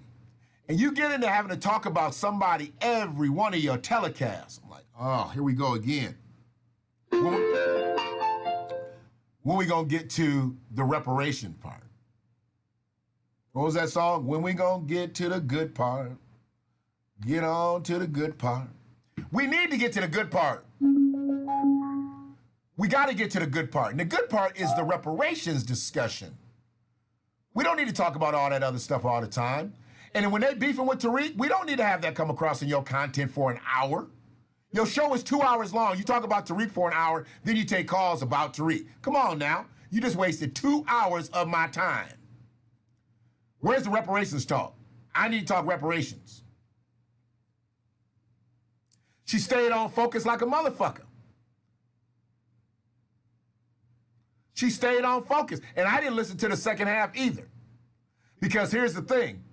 Speaker 1: and you get into having to talk about somebody every one of your telecasts, I'm like, oh, here we go again. When we gonna get to the reparation part? What was that song? When we gonna get to the good part? Get on to the good part. We need to get to the good part. We got to get to the good part. And the good part is the reparations discussion. We don't need to talk about all that other stuff all the time. And then when they beefing with Tariq, we don't need to have that come across in your content for an hour. Your show is 2 hours long. You talk about Tariq for an hour, then you take calls about Tariq. Come on now. You just wasted 2 hours of my time. Where's the reparations talk? I need to talk reparations. She stayed on focus like a motherfucker. She stayed on focus. And I didn't listen to the second half either. Because here's the thing.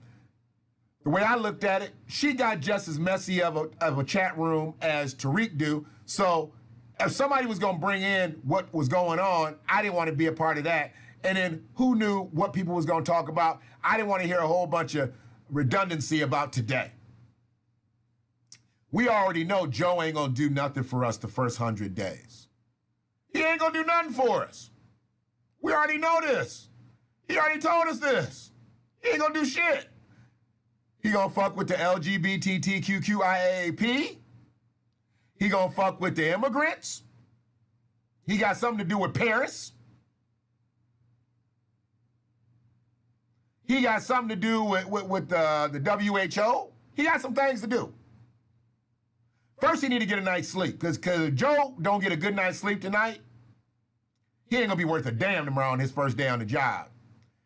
Speaker 1: The way I looked at it, she got just as messy of a chat room as Tariq do. So if somebody was going to bring in what was going on, I didn't want to be a part of that. And then who knew what people was going to talk about? I didn't want to hear a whole bunch of redundancy about today. We already know Joe ain't gonna do nothing for us the first 100 days. He ain't gonna do nothing for us. We already know this. He already told us this. He ain't gonna do shit. He gonna fuck with the LGBTQIAP. He gonna fuck with the immigrants. He got something to do with Paris. He got something to do with the WHO. He got some things to do. First, he need to get a night's sleep, because if Joe don't get a good night's sleep tonight, he ain't gonna be worth a damn tomorrow on his first day on the job.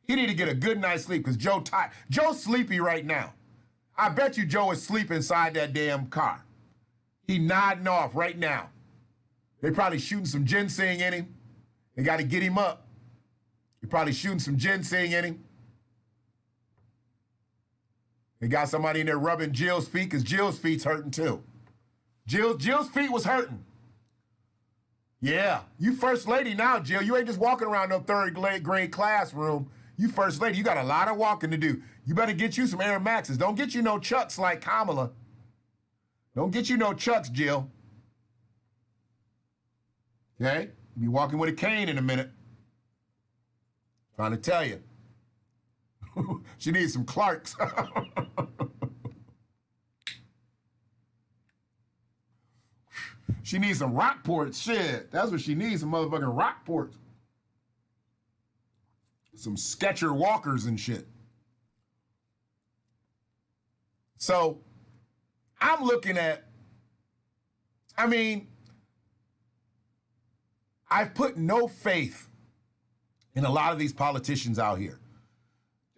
Speaker 1: He need to get a good night's sleep, because Joe tired. Joe's sleepy right now. I bet you Joe is asleep inside that damn car. He nodding off right now. They probably shooting some ginseng in him. They got to get him up. They probably shooting some ginseng in him. They got somebody in there rubbing Jill's feet, because Jill's feet's hurting too. Jill's feet was hurting. Yeah, you first lady now, Jill. You ain't just walking around no third grade classroom. You first lady. You got a lot of walking to do. You better get you some Air Maxes. Don't get you no Chucks like Kamala. Don't get you no Chucks, Jill. Okay? You'll be walking with a cane in a minute. Trying to tell you. She needs some Clarks. She needs some Rockports. Shit, that's what she needs, some motherfucking Rockports. Some Sketcher walkers and shit. So, I'm looking at, I mean, I've put no faith in a lot of these politicians out here.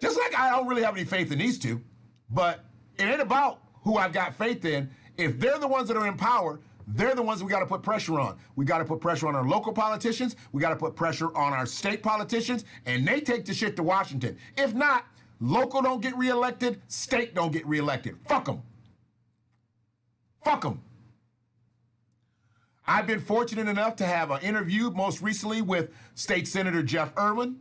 Speaker 1: Just like I don't really have any faith in these two, but it ain't about who I've got faith in. If they're the ones that are in power, they're the ones we got to put pressure on. We got to put pressure on our local politicians. We got to put pressure on our state politicians, and they take the shit to Washington. If not, local don't get reelected, state don't get reelected. Fuck them. Fuck them. I've been fortunate enough to have an interview most recently with State Senator Jeff Irwin.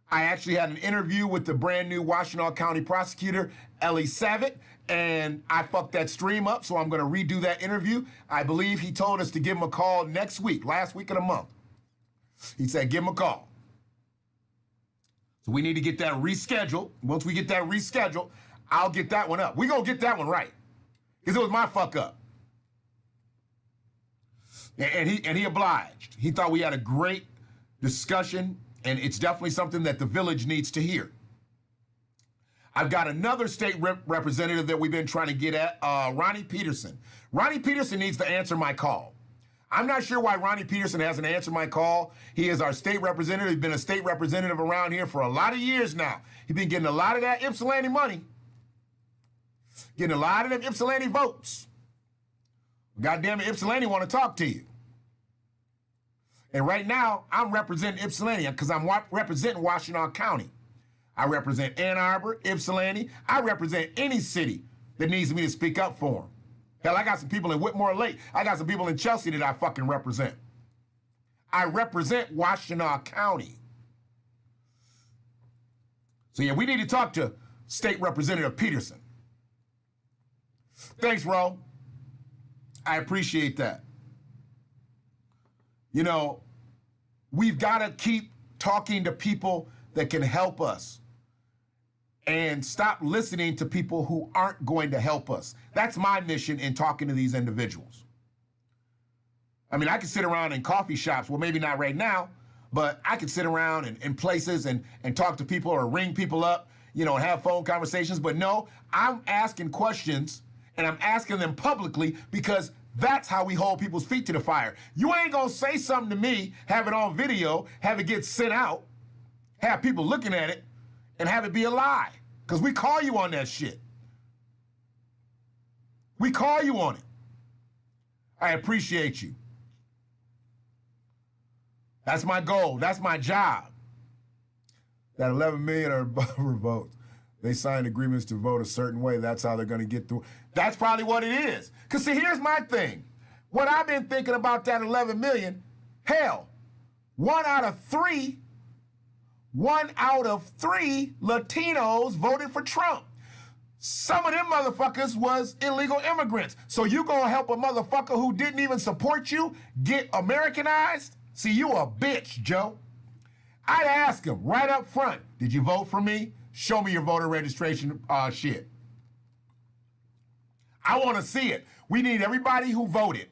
Speaker 1: I actually had an interview with the brand new Washtenaw County prosecutor, Ellie Savitt, and I fucked that stream up, so I'm going to redo that interview. I believe he told us to give him a call next week, last week of the month. He said, give him a call. So we need to get that rescheduled. Once we get that rescheduled, I'll get that one up. We're going to get that one right, because it was my fuck up. And he obliged. He thought we had a great discussion, and it's definitely something that the village needs to hear. I've got another state representative that we've been trying to get at, Ronnie Peterson. Ronnie Peterson needs to answer my call. I'm not sure why Ronnie Peterson hasn't answered my call. He is our state representative. He's been a state representative around here for a lot of years now. He's been getting a lot of that Ypsilanti money, getting a lot of them Ypsilanti votes. Goddamn it, Ypsilanti want to talk to you. And right now, I'm representing Ypsilanti because I'm representing Washtenaw County. I represent Ann Arbor, Ypsilanti. I represent any city that needs me to speak up for them. Hell, I got some people in Whitmore Lake. I got some people in Chelsea that I fucking represent. I represent Washtenaw County. So yeah, we need to talk to State Representative Peterson. Thanks, Ro. I appreciate that. You know, we've got to keep talking to people that can help us and stop listening to people who aren't going to help us. That's my mission in talking to these individuals. I mean, I could sit around in coffee shops, well, maybe not right now, but I could sit around in places and talk to people or ring people up, you know, and have phone conversations. But no, I'm asking questions, and I'm asking them publicly, because that's how we hold people's feet to the fire. You ain't gonna say something to me, have it on video, have it get sent out, have people looking at it, and have it be a lie. Because we call you on that shit. We call you on it. I appreciate you. That's my goal. That's my job. That 11 million are votes. They signed agreements to vote a certain way. That's how they're going to get through. That's probably what it is. Because, see, here's my thing. What I've been thinking about that 11 million, hell, one out of three Latinos voted for Trump. Some of them motherfuckers was illegal immigrants. So you gonna help a motherfucker who didn't even support you get Americanized? See, you a bitch, Joe. I'd ask him right up front, did you vote for me? Show me your voter registration shit. I want to see it. We need everybody who voted.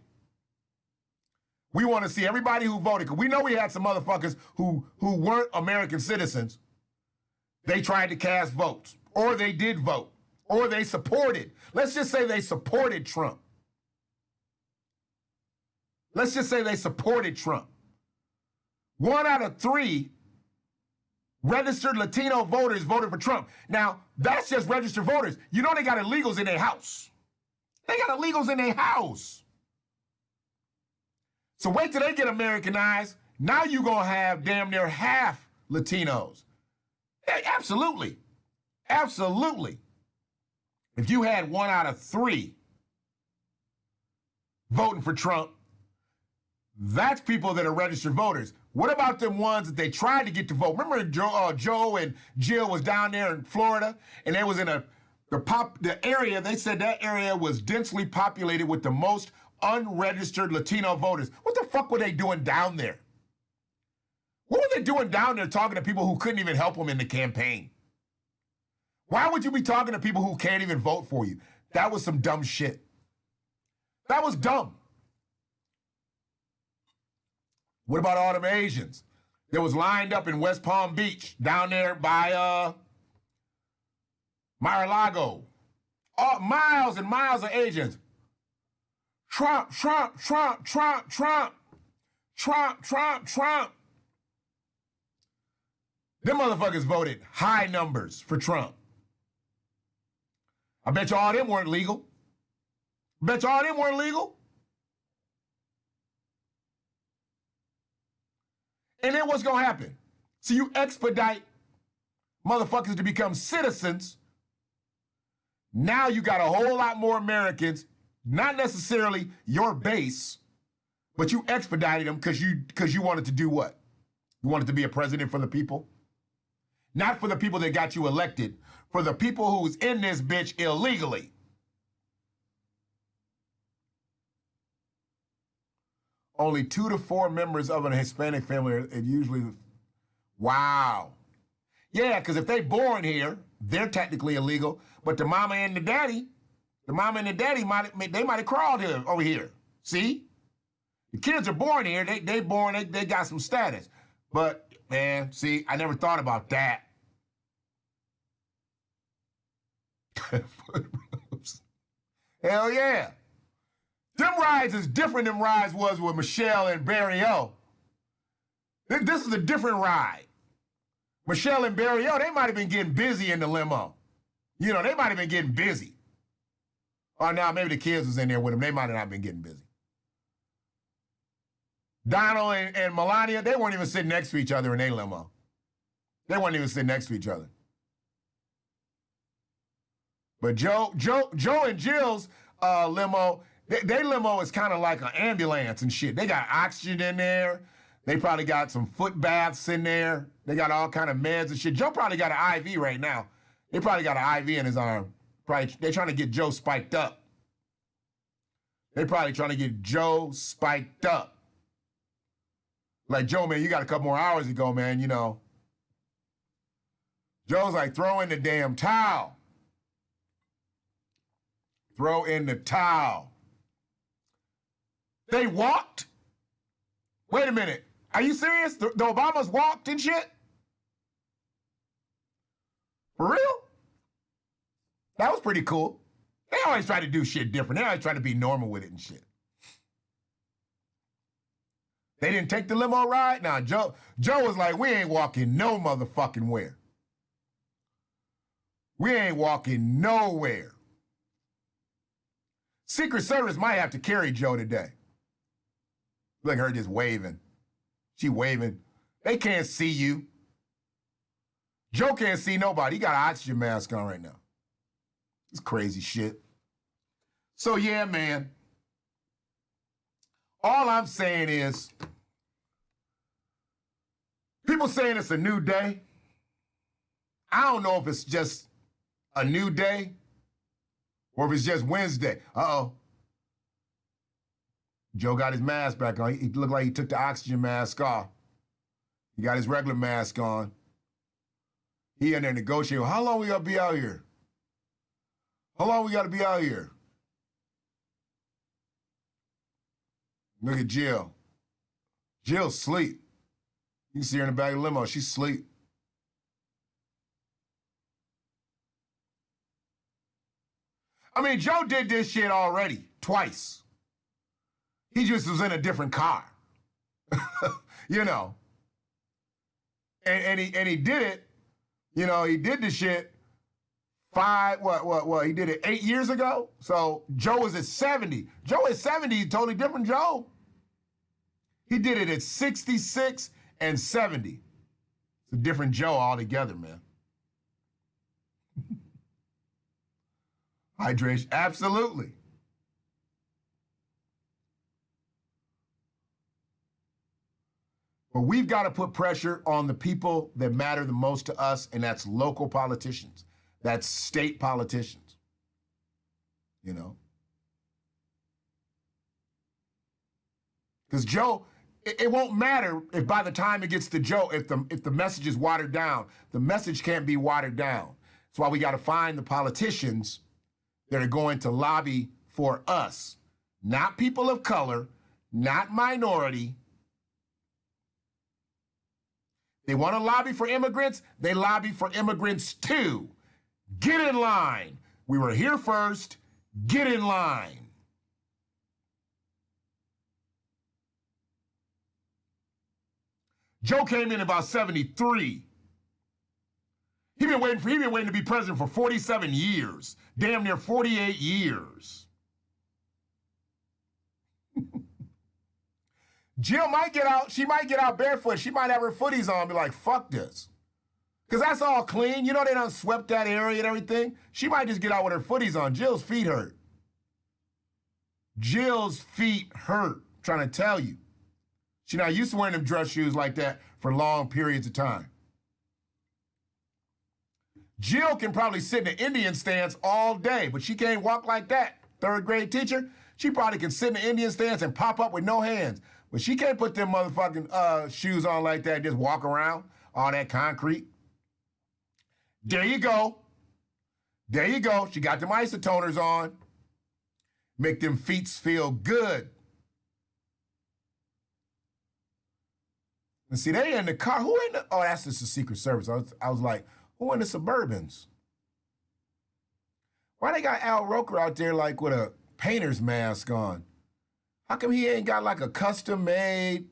Speaker 1: We want to see everybody who voted, because we know we had some motherfuckers who weren't American citizens. They tried to cast votes, or they did vote, or they supported. Let's just say they supported Trump. Let's just say they supported Trump. 1 out of 3 registered Latino voters voted for Trump. Now, that's just registered voters. You know they got illegals in their house. They got illegals in their house. So wait till they get Americanized. Now you're going to have damn near half Latinos. Yeah, absolutely. Absolutely. If you had 1 out of 3 voting for Trump, that's people that are registered voters. What about them ones that they tried to get to vote? Remember Joe and Jill was down there in Florida, and they was in the area, they said that area was densely populated with the most unregistered Latino voters. What the fuck were they doing down there? What were they doing down there talking to people who couldn't even help them in the campaign? Why would you be talking to people who can't even vote for you? That was some dumb shit. That was dumb. What about all them Asians that was lined up in West Palm Beach down there by Mar-a-Lago? Miles and miles of Asians. Trump, Trump, Trump, Trump, Trump, Trump, Trump, Trump. Them motherfuckers voted high numbers for Trump. I bet you all them weren't legal. Bet you all them weren't legal. And then what's going to happen? So you expedite motherfuckers to become citizens. Now you got a whole lot more Americans, not necessarily your base, but you expedited them because you wanted to do what? You wanted to be a president for the people? Not for the people that got you elected, for the people who's in this bitch illegally. only 2 to 4 members of an Hispanic family are usually, wow. Yeah, because if they born here, they're technically illegal, but the mama and the daddy might have crawled here over here. See? The kids are born here, they got some status. But man, see, I never thought about that. Hell yeah. Them rides is different than rides was with Michelle and Barry O. This is a different ride. Michelle and Barry O, they might have been getting busy in the limo. You know, they might have been getting busy. Or now maybe the kids was in there with them. They might have not been getting busy. Donald and Melania, they weren't even sitting next to each other in their limo. They weren't even sitting next to each other. But Joe and Jill's limo, their limo is kind of like an ambulance and shit. They got oxygen in there. They probably got some foot baths in there. They got all kind of meds and shit. Joe probably got an IV right now. They probably got an IV in his arm. Probably, they're trying to get Joe spiked up. They're probably trying to get Joe spiked up. Like, Joe, man, you got a couple more hours to go, man, you know. Joe's like, throw in the damn towel. Throw in the towel. They walked? Wait a minute. Are you serious? The Obamas walked and shit? For real? That was pretty cool. They always try to do shit different. They always try to be normal with it and shit. They didn't take the limo ride? Nah, Joe was like, we ain't walking no motherfucking where. We ain't walking nowhere. Secret Service might have to carry Joe today. Look at her just waving. She waving. They can't see you. Joe can't see nobody. He got an oxygen mask on right now. It's crazy shit. So yeah, man. All I'm saying is, people saying it's a new day. I don't know if it's just a new day or if it's just Wednesday. Uh-oh. Joe got his mask back on. He looked like he took the oxygen mask off. He got his regular mask on. He in there negotiating. How long we gotta be out here? How long we gotta be out here? Look at Jill. Jill's asleep. You can see her in the back of the limo. She's asleep. I mean, Joe did this shit already, twice. He just was in a different car. You know. And he did it, you know, he did the shit he did it 8 years ago? So Joe was at 70. Joe at 70, totally different Joe. He did it at 66 and 70. It's a different Joe altogether, man. Hydration, absolutely. But we've got to put pressure on the people that matter the most to us, and that's local politicians. That's state politicians. You know? Because Joe, it won't matter if by the time it gets to Joe, if the message is watered down. The message can't be watered down. That's why we got to find the politicians that are going to lobby for us. Not people of color, not minority. They want to lobby for immigrants, they lobby for immigrants too. Get in line. We were here first. Get in line. Joe came in about 73. He's been waiting to be president for 47 years. Damn near 48 years. Jill might get out, she might get out barefoot. She might have her footies on and be like, fuck this. Because that's all clean. You know they done swept that area and everything. She might just get out with her footies on. Jill's feet hurt. Jill's feet hurt, I'm trying to tell you. She's not used to wearing them dress shoes like that for long periods of time. Jill can probably sit in the Indian stance all day, but she can't walk like that. Third grade teacher, she probably can sit in the Indian stance and pop up with no hands. But she can't put them motherfucking shoes on like that and just walk around, all that concrete. There you go. There you go. She got them isotoners on. Make them feet feel good. And see, they in the car. Who in the, oh, that's just the Secret Service. I was like, who in the Suburbans? Why they got Al Roker out there like with a painter's mask on? How come he ain't got like a custom made,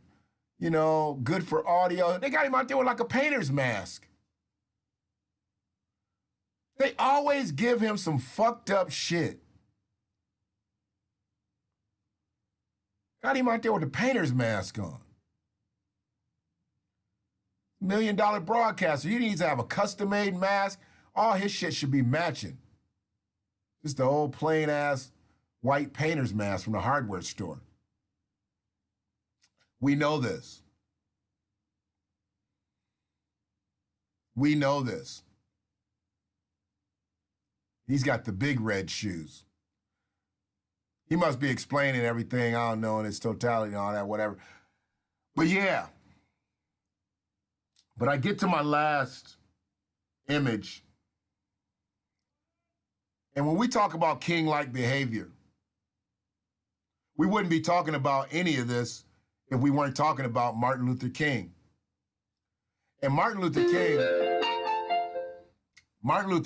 Speaker 1: you know, good for audio? They got him out there with like a painter's mask. They always give him some fucked up shit. Got him out there with the painter's mask on. $1 million broadcaster. He needs to have a custom-made mask. All his shit should be matching. Just the old plain-ass white painter's mask from the hardware store. We know this. We know this. He's got the big red shoes. He must be explaining everything, I don't know, in its totality and all that, whatever. But yeah. But I get to my last image. And when we talk about king-like behavior, we wouldn't be talking about any of this if we weren't talking about Martin Luther King. And Martin Luther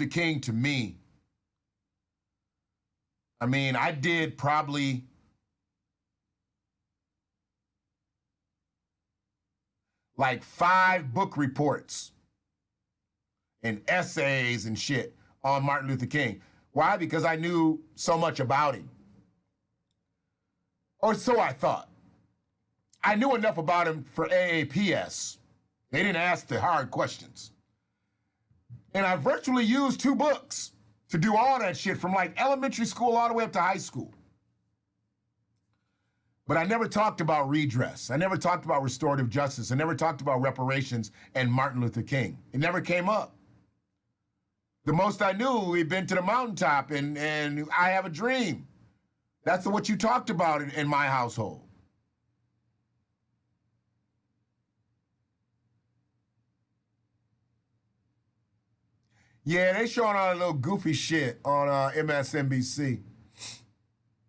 Speaker 1: King to me, I mean, I did probably like 5 book reports and essays and shit on Martin Luther King. Why? Because I knew so much about him. Or so I thought. I knew enough about him for AAPS. They didn't ask the hard questions. And I virtually used 2 books to do all that shit from like elementary school all the way up to high school. But I never talked about redress. I never talked about restorative justice. I never talked about reparations and Martin Luther King. It never came up. The most I knew, we'd been to the mountaintop and I have a dream. That's what you talked about in my household. Yeah, they showing all that little goofy shit on MSNBC.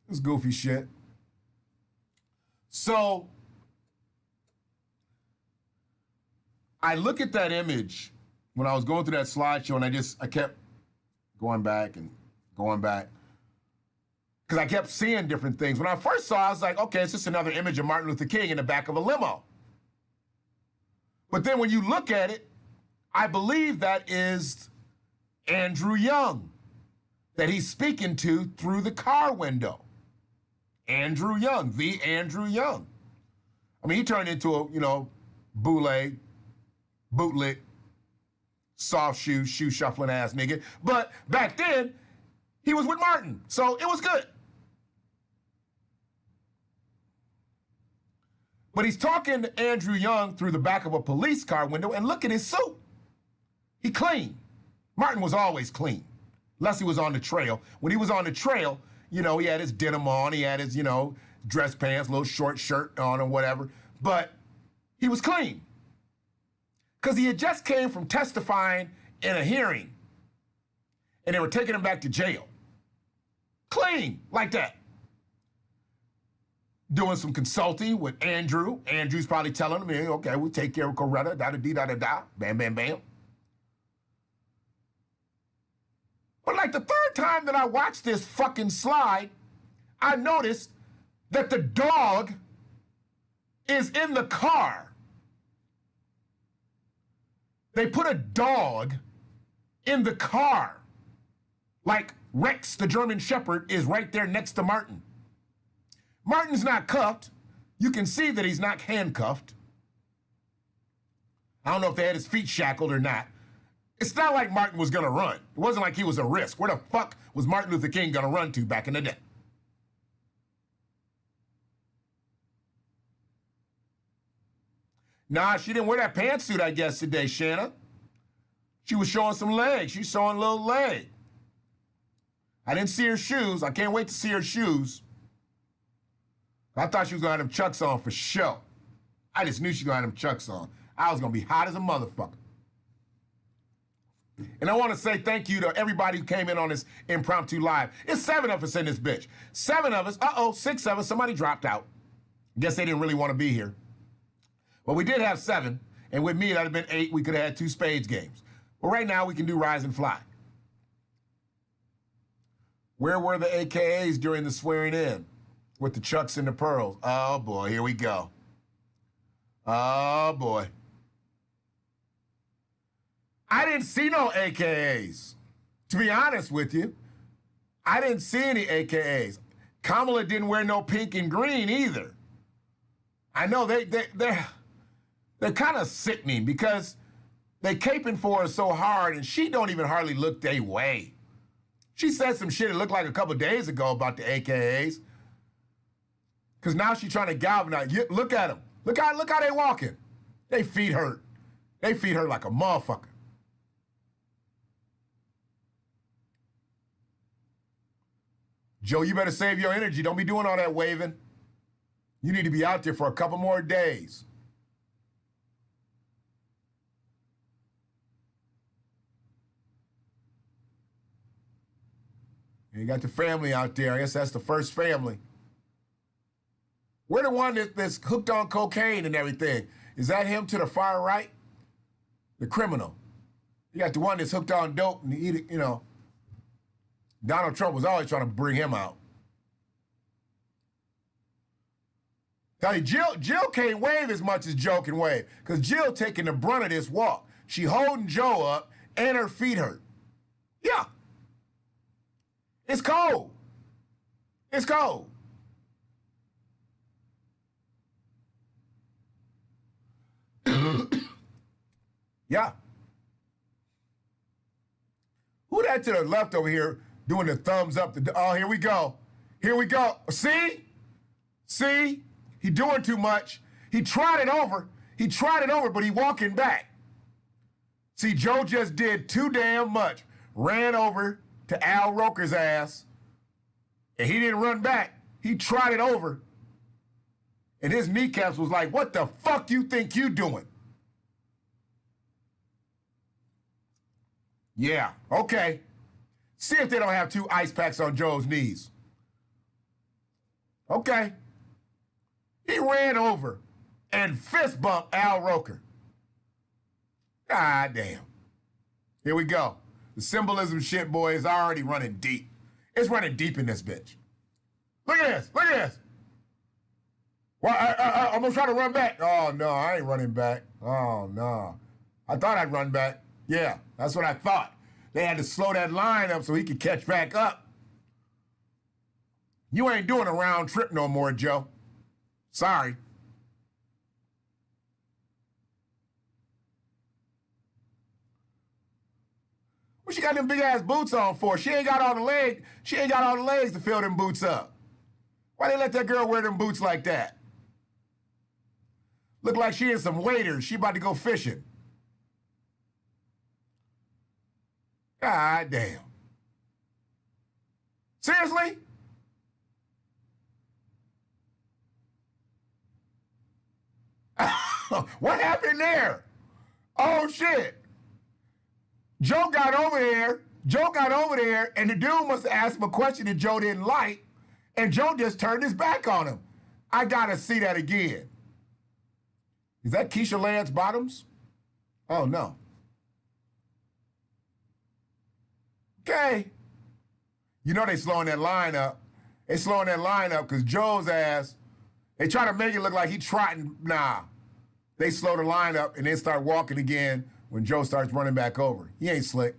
Speaker 1: It's goofy shit. So, I look at that image when I was going through that slideshow and I kept going back and going back. Because I kept seeing different things. When I first saw it, I was like, okay, it's just another image of Martin Luther King in the back of a limo. But then when you look at it, I believe that is Andrew Young that he's speaking to through the car window. Andrew Young, the Andrew Young. I mean, he turned into a, you know, bootleg, soft shoe shuffling ass nigga. But back then, he was with Martin, so it was good. But he's talking to Andrew Young through the back of a police car window, and look at his suit. He clean. Martin was always clean, unless he was on the trail. When he was on the trail, you know, he had his denim on, he had his, you know, dress pants, little short shirt on or whatever, but he was clean. Because he had just came from testifying in a hearing, and they were taking him back to jail. Clean, like that. Doing some consulting with Andrew. Andrew's probably telling him, hey, okay, we'll take care of Coretta, da-da-dee-da-da-da, bam, bam, bam. But like the 3rd time that I watched this fucking slide, I noticed that the dog is in the car. They put a dog in the car. Like Rex, the German Shepherd, is right there next to Martin. Martin's not cuffed. You can see that he's not handcuffed. I don't know if they had his feet shackled or not. It's not like Martin was gonna run. It wasn't like he was a risk. Where the fuck was Martin Luther King gonna run to back in the day? Nah, she didn't wear that pantsuit, I guess, today, Shanna. She was showing some legs. She's showing a little leg. I didn't see her shoes. I can't wait to see her shoes. I thought she was gonna have them Chucks on for sure. I just knew she was gonna have them Chucks on. I was gonna be hot as a motherfucker. And I want to say thank you to everybody who came in on this impromptu live. It's 7 of us in this bitch. 7 of us, 6 of us, somebody dropped out. Guess they didn't really want to be here. But we did have 7, and with me, that'd have been 8. We could have had 2 spades games. But right now, we can do Rise and Fly. Where were the AKAs during the swearing in? With the Chucks and the pearls. Oh, boy, here we go. Oh, boy. I didn't see no AKAs. To be honest with you, I didn't see any AKAs. Kamala didn't wear no pink and green either. I know they're kind of sickening because they caping for her so hard and she don't even hardly look their way. She said some shit it looked like a couple days ago about the AKAs. Because now she's trying to galvanize. Look at them. Look how they walking. They feet hurt. They feet hurt like a motherfucker. Joe, you better save your energy. Don't be doing all that waving. You need to be out there for a couple more days. You got the family out there. I guess that's the first family. We're the one that's hooked on cocaine and everything. Is that him to the far right? The criminal. You got the one that's hooked on dope and eat it, you know. Donald Trump was always trying to bring him out. Tell you, Jill can't wave as much as Joe can wave because Jill taking the brunt of this walk. She holding Joe up and her feet hurt. Yeah. It's cold. It's cold. Yeah. Who that to the left over here doing the thumbs up? Oh, here we go. Here we go. See? See? He doing too much. He tried it over. He tried it over, but he walking back. See, Joe just did too damn much. Ran over to Al Roker's ass, and he didn't run back. He tried it over, and his kneecaps was like, what the fuck you think you doing? Yeah, okay. See if they don't have 2 ice packs on Joe's knees. Okay. He ran over and fist bumped Al Roker. God damn. Here we go. The symbolism shit, boy, is already running deep. It's running deep in this bitch. Look at this. Look at this. Well, I'm going to try to run back. Oh, no, I ain't running back. Oh, no. I thought I'd run back. Yeah, that's what I thought. They had to slow that line up so he could catch back up. You ain't doing a round trip no more, Joe. Sorry. What she got them big ass boots on for? She ain't got all the legs. She ain't got all the legs to fill them boots up. Why they let that girl wear them boots like that? Look like she in some waders. She about to go fishing. God damn. Seriously? What happened there? Oh, shit. Joe got over there. Joe got over there, and the dude must have asked him a question that Joe didn't like, and Joe just turned his back on him. I got to see that again. Is that Keisha Lance Bottoms? Oh, no. Okay. You know they slowing that line up. They slowing that line up because Joe's ass, they try to make it look like he trotting. Nah. They slow the line up and then start walking again when Joe starts running back over. He ain't slick.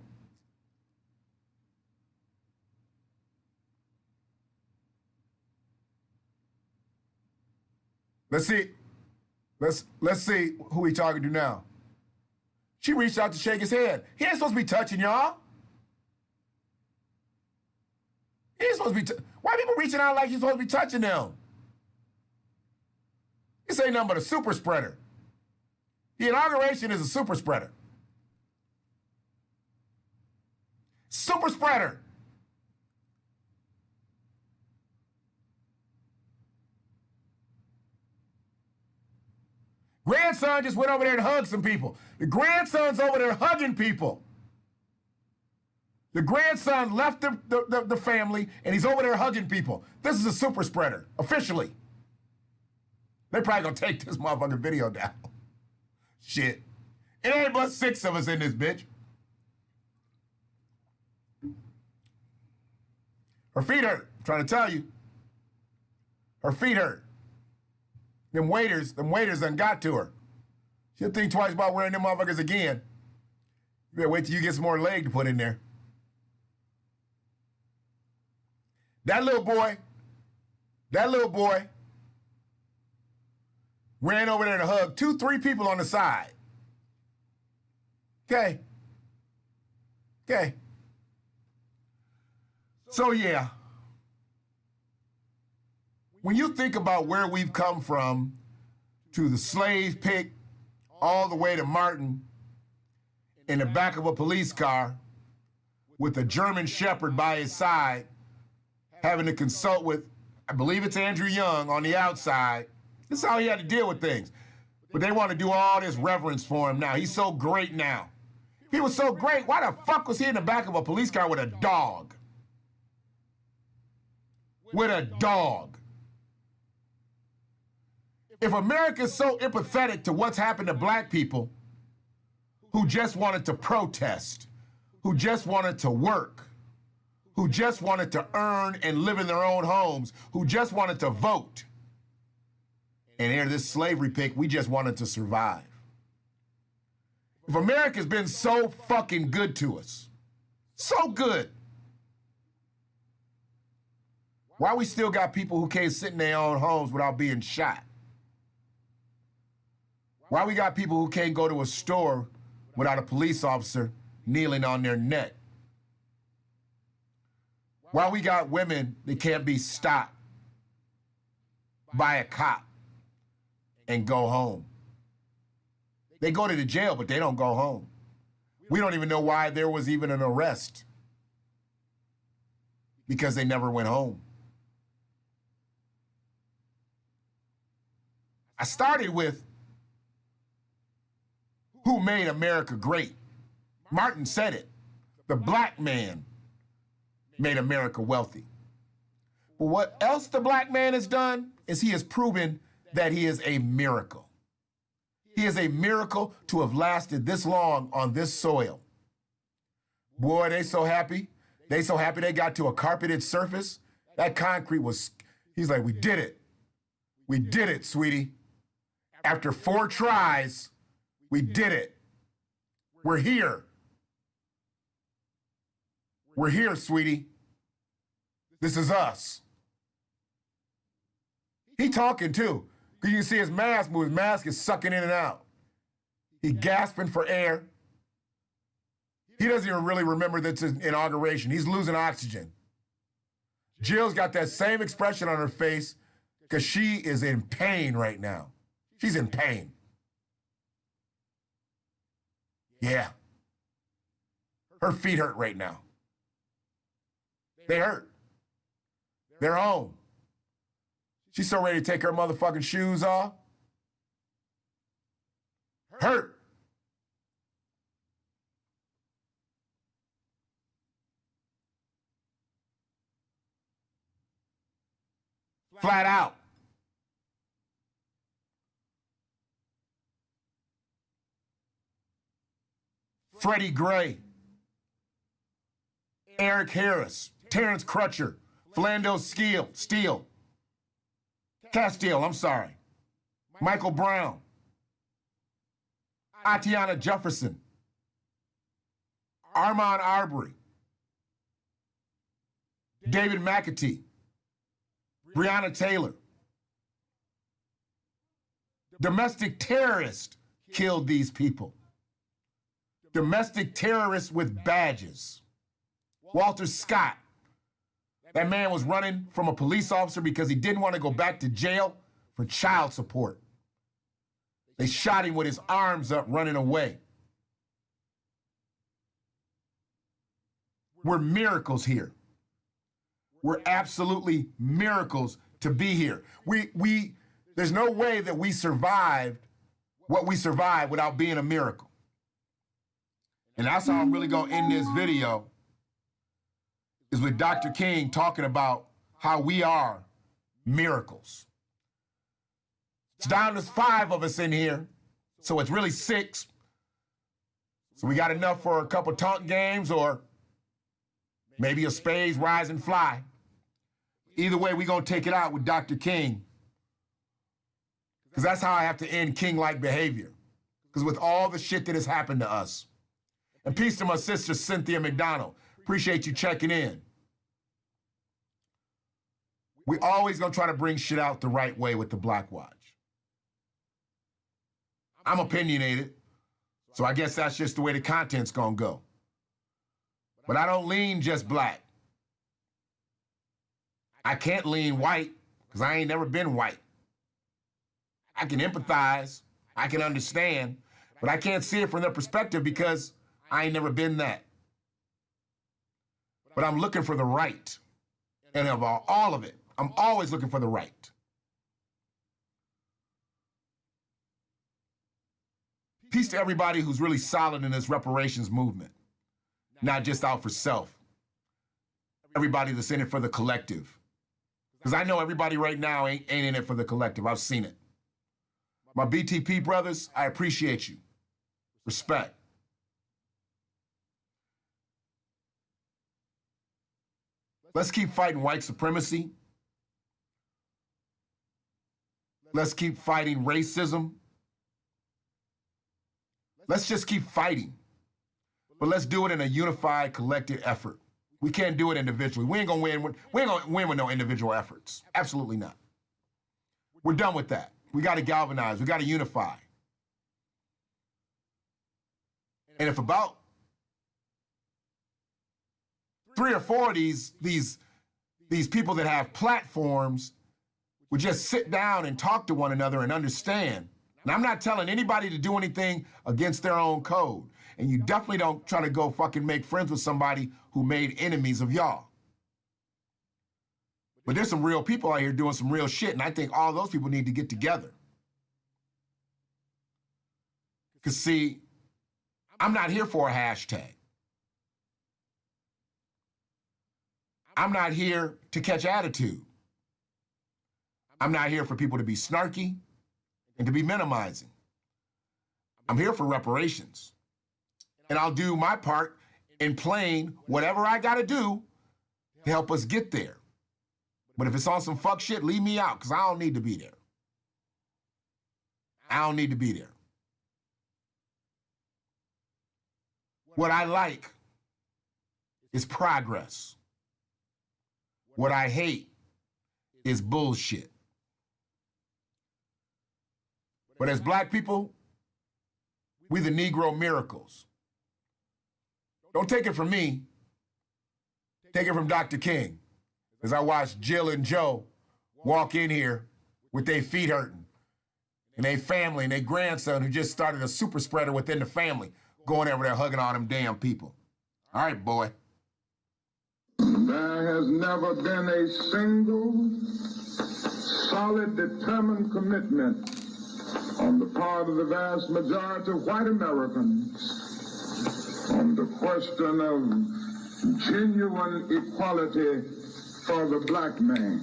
Speaker 1: Let's see. Let's see who he talking to now. She reached out to shake his hand. He ain't supposed to be touching y'all. He ain't supposed to be. Why are people reaching out like he's supposed to be touching them? This ain't nothing but a super spreader. The inauguration is a super spreader. Super spreader. Grandson just went over there and hugged some people. The grandson's over there hugging people. The grandson left the family, and he's over there hugging people. This is a super spreader, officially. They're probably going to take this motherfucking video down. Shit. It ain't but 6 of us in this bitch. Her feet hurt. I'm trying to tell you. Her feet hurt. Them waiters done got to her. She'll think twice about wearing them motherfuckers again. You better wait till you get some more leg to put in there. That little boy ran over there to hug 2-3 people on the side. Okay. So yeah, when you think about where we've come from, to the slave pick, all the way to Martin in the back of a police car with a German shepherd by his side, having to consult with, I believe it's Andrew Young on the outside. This is how he had to deal with things. But they want to do all this reverence for him now. He's so great now. He was so great, why the fuck was he in the back of a police car with a dog? With a dog. If America's so empathetic to what's happened to black people who just wanted to protest, who just wanted to work, who just wanted to earn and live in their own homes, who just wanted to vote, and here this slavery pick, we just wanted to survive. If America's been so fucking good to us, so good, why we still got people who can't sit in their own homes without being shot? Why we got people who can't go to a store without a police officer kneeling on their neck? Why we got women that can't be stopped by a cop and go home? They go to the jail, but they don't go home. We don't even know why there was even an arrest, because they never went home. I started with who made America great. Martin said it. The black man made America wealthy. But what else the black man has done is he has proven that he is a miracle. He is a miracle to have lasted this long on this soil. Boy, they so happy. They so happy they got to a carpeted surface. That concrete was, he's like, we did it. We did it, sweetie. After 4 tries, we did it. We're here. We're here, sweetie. This is us. He talking too. You can see his mask move. His mask is sucking in and out. He gasping for air. He doesn't even really remember that's his inauguration. He's losing oxygen. Jill's got that same expression on her face because she is in pain right now. She's in pain. Yeah. Her feet hurt right now. They hurt. They're home. She's so ready to take her motherfucking shoes off. Hurt. Flat out. Freddie Gray, Eric Harris, Terrence Crutcher, Philando Steele, Castile, I'm sorry, Michael Brown, Atiana Jefferson, Armand Arbery, David McAtee, Breonna Taylor. Domestic terrorists killed these people. Domestic terrorists with badges. Walter Scott. That man was running from a police officer because he didn't want to go back to jail for child support. They shot him with his arms up running away. We're miracles here. We're absolutely miracles to be here. There's no way that we survived what we survived without being a miracle. And that's how I'm really going to end this video, is with Dr. King talking about how we are miracles. It's down to 5 of us in here, so it's really 6. So we got enough for a couple taunt games or maybe a spades, rise and fly. Either way, we're going to take it out with Dr. King, because that's how I have to end king-like behavior, because with all the shit that has happened to us. And peace to my sister, Cynthia McDonald. Appreciate you checking in. We always going to try to bring shit out the right way with the BlackWatch. I'm opinionated, so I guess that's just the way the content's going to go. But I don't lean just black. I can't lean white, because I ain't never been white. I can empathize, I can understand, but I can't see it from their perspective because I ain't never been that. But I'm looking for the right. And of all of it, I'm always looking for the right. Peace to everybody who's really solid in this reparations movement, not just out for self. Everybody that's in it for the collective. Because I know everybody right now ain't in it for the collective. I've seen it. My BTP brothers, I appreciate you. Respect. Let's keep fighting white supremacy. Let's keep fighting racism. Let's just keep fighting. But let's do it in a unified, collected effort. We can't do it individually. We ain't gonna win with no individual efforts. Absolutely not. We're done with that. We gotta galvanize, we gotta unify. And if about 3 or 4 of these people that have platforms would just sit down and talk to one another and understand. And I'm not telling anybody to do anything against their own code. And you definitely don't try to go fucking make friends with somebody who made enemies of y'all. But there's some real people out here doing some real shit, and I think all those people need to get together. Because see, I'm not here for a hashtag. I'm not here to catch attitude. I'm not here for people to be snarky and to be minimizing. I'm here for reparations. And I'll do my part in playing whatever I gotta do to help us get there. But if it's on some fuck shit, leave me out, because I don't need to be there. I don't need to be there. What I like is progress. What I hate is bullshit. But as black people, we the Negro miracles. Don't take it from me. Take it from Dr. King. As I watched Jill and Joe walk in here with their feet hurting, and their family and their grandson who just started a super spreader within the family, going over there hugging all them damn people. All right, boy.
Speaker 2: There has never been a single solid, determined commitment on the part of the vast majority of white Americans on the question of genuine equality for the black man.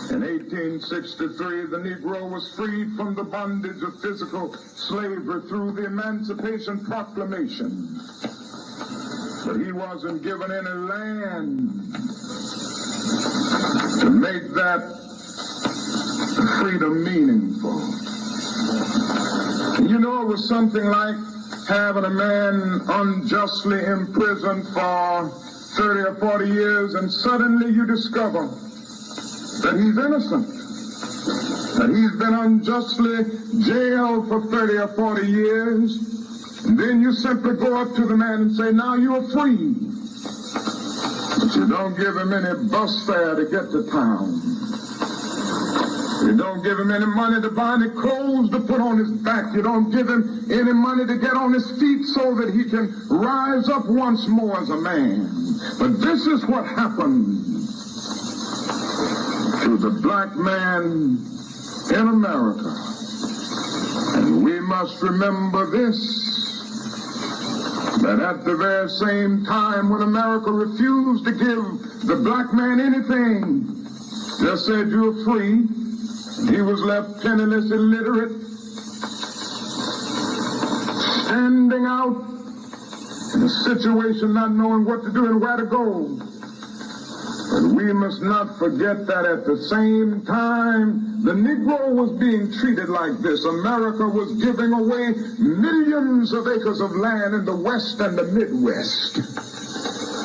Speaker 2: In 1863, the Negro was freed from the bondage of physical slavery through the Emancipation Proclamation. But he wasn't given any land to make that freedom meaningful. You know, it was something like having a man unjustly imprisoned for 30 or 40 years, and suddenly you discover that he's innocent, that he's been unjustly jailed for 30 or 40 years, and then you simply go up to the man and say, now you're free. But you don't give him any bus fare to get to town. You don't give him any money to buy any clothes to put on his back. You don't give him any money to get on his feet so that he can rise up once more as a man. But this is what happened to the black man in America. must remember this, that at the very same time when America refused to give the black man anything, just said you're free, he was left penniless, illiterate, standing out in a situation not knowing what to do and where to go. But we must not forget that at the same time the Negro was being treated like this, America was giving away millions of acres of land in the West and the Midwest.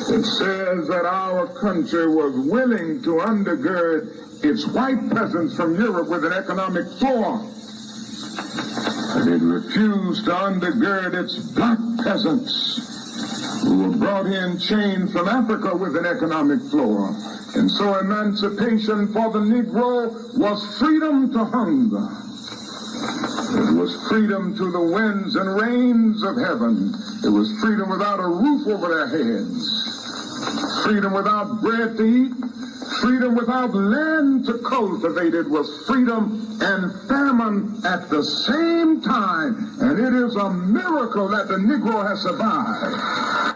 Speaker 2: It says that our country was willing to undergird its white peasants from Europe with an economic floor, and it refused to undergird its black peasants who were brought in chained from Africa with an economic floor. And so emancipation for the Negro was freedom to hunger. It was freedom to the winds and rains of heaven. It was freedom without a roof over their heads. Freedom without bread to eat. Freedom without land to cultivate. It was freedom and famine at the same time. And it is a miracle that the Negro has survived.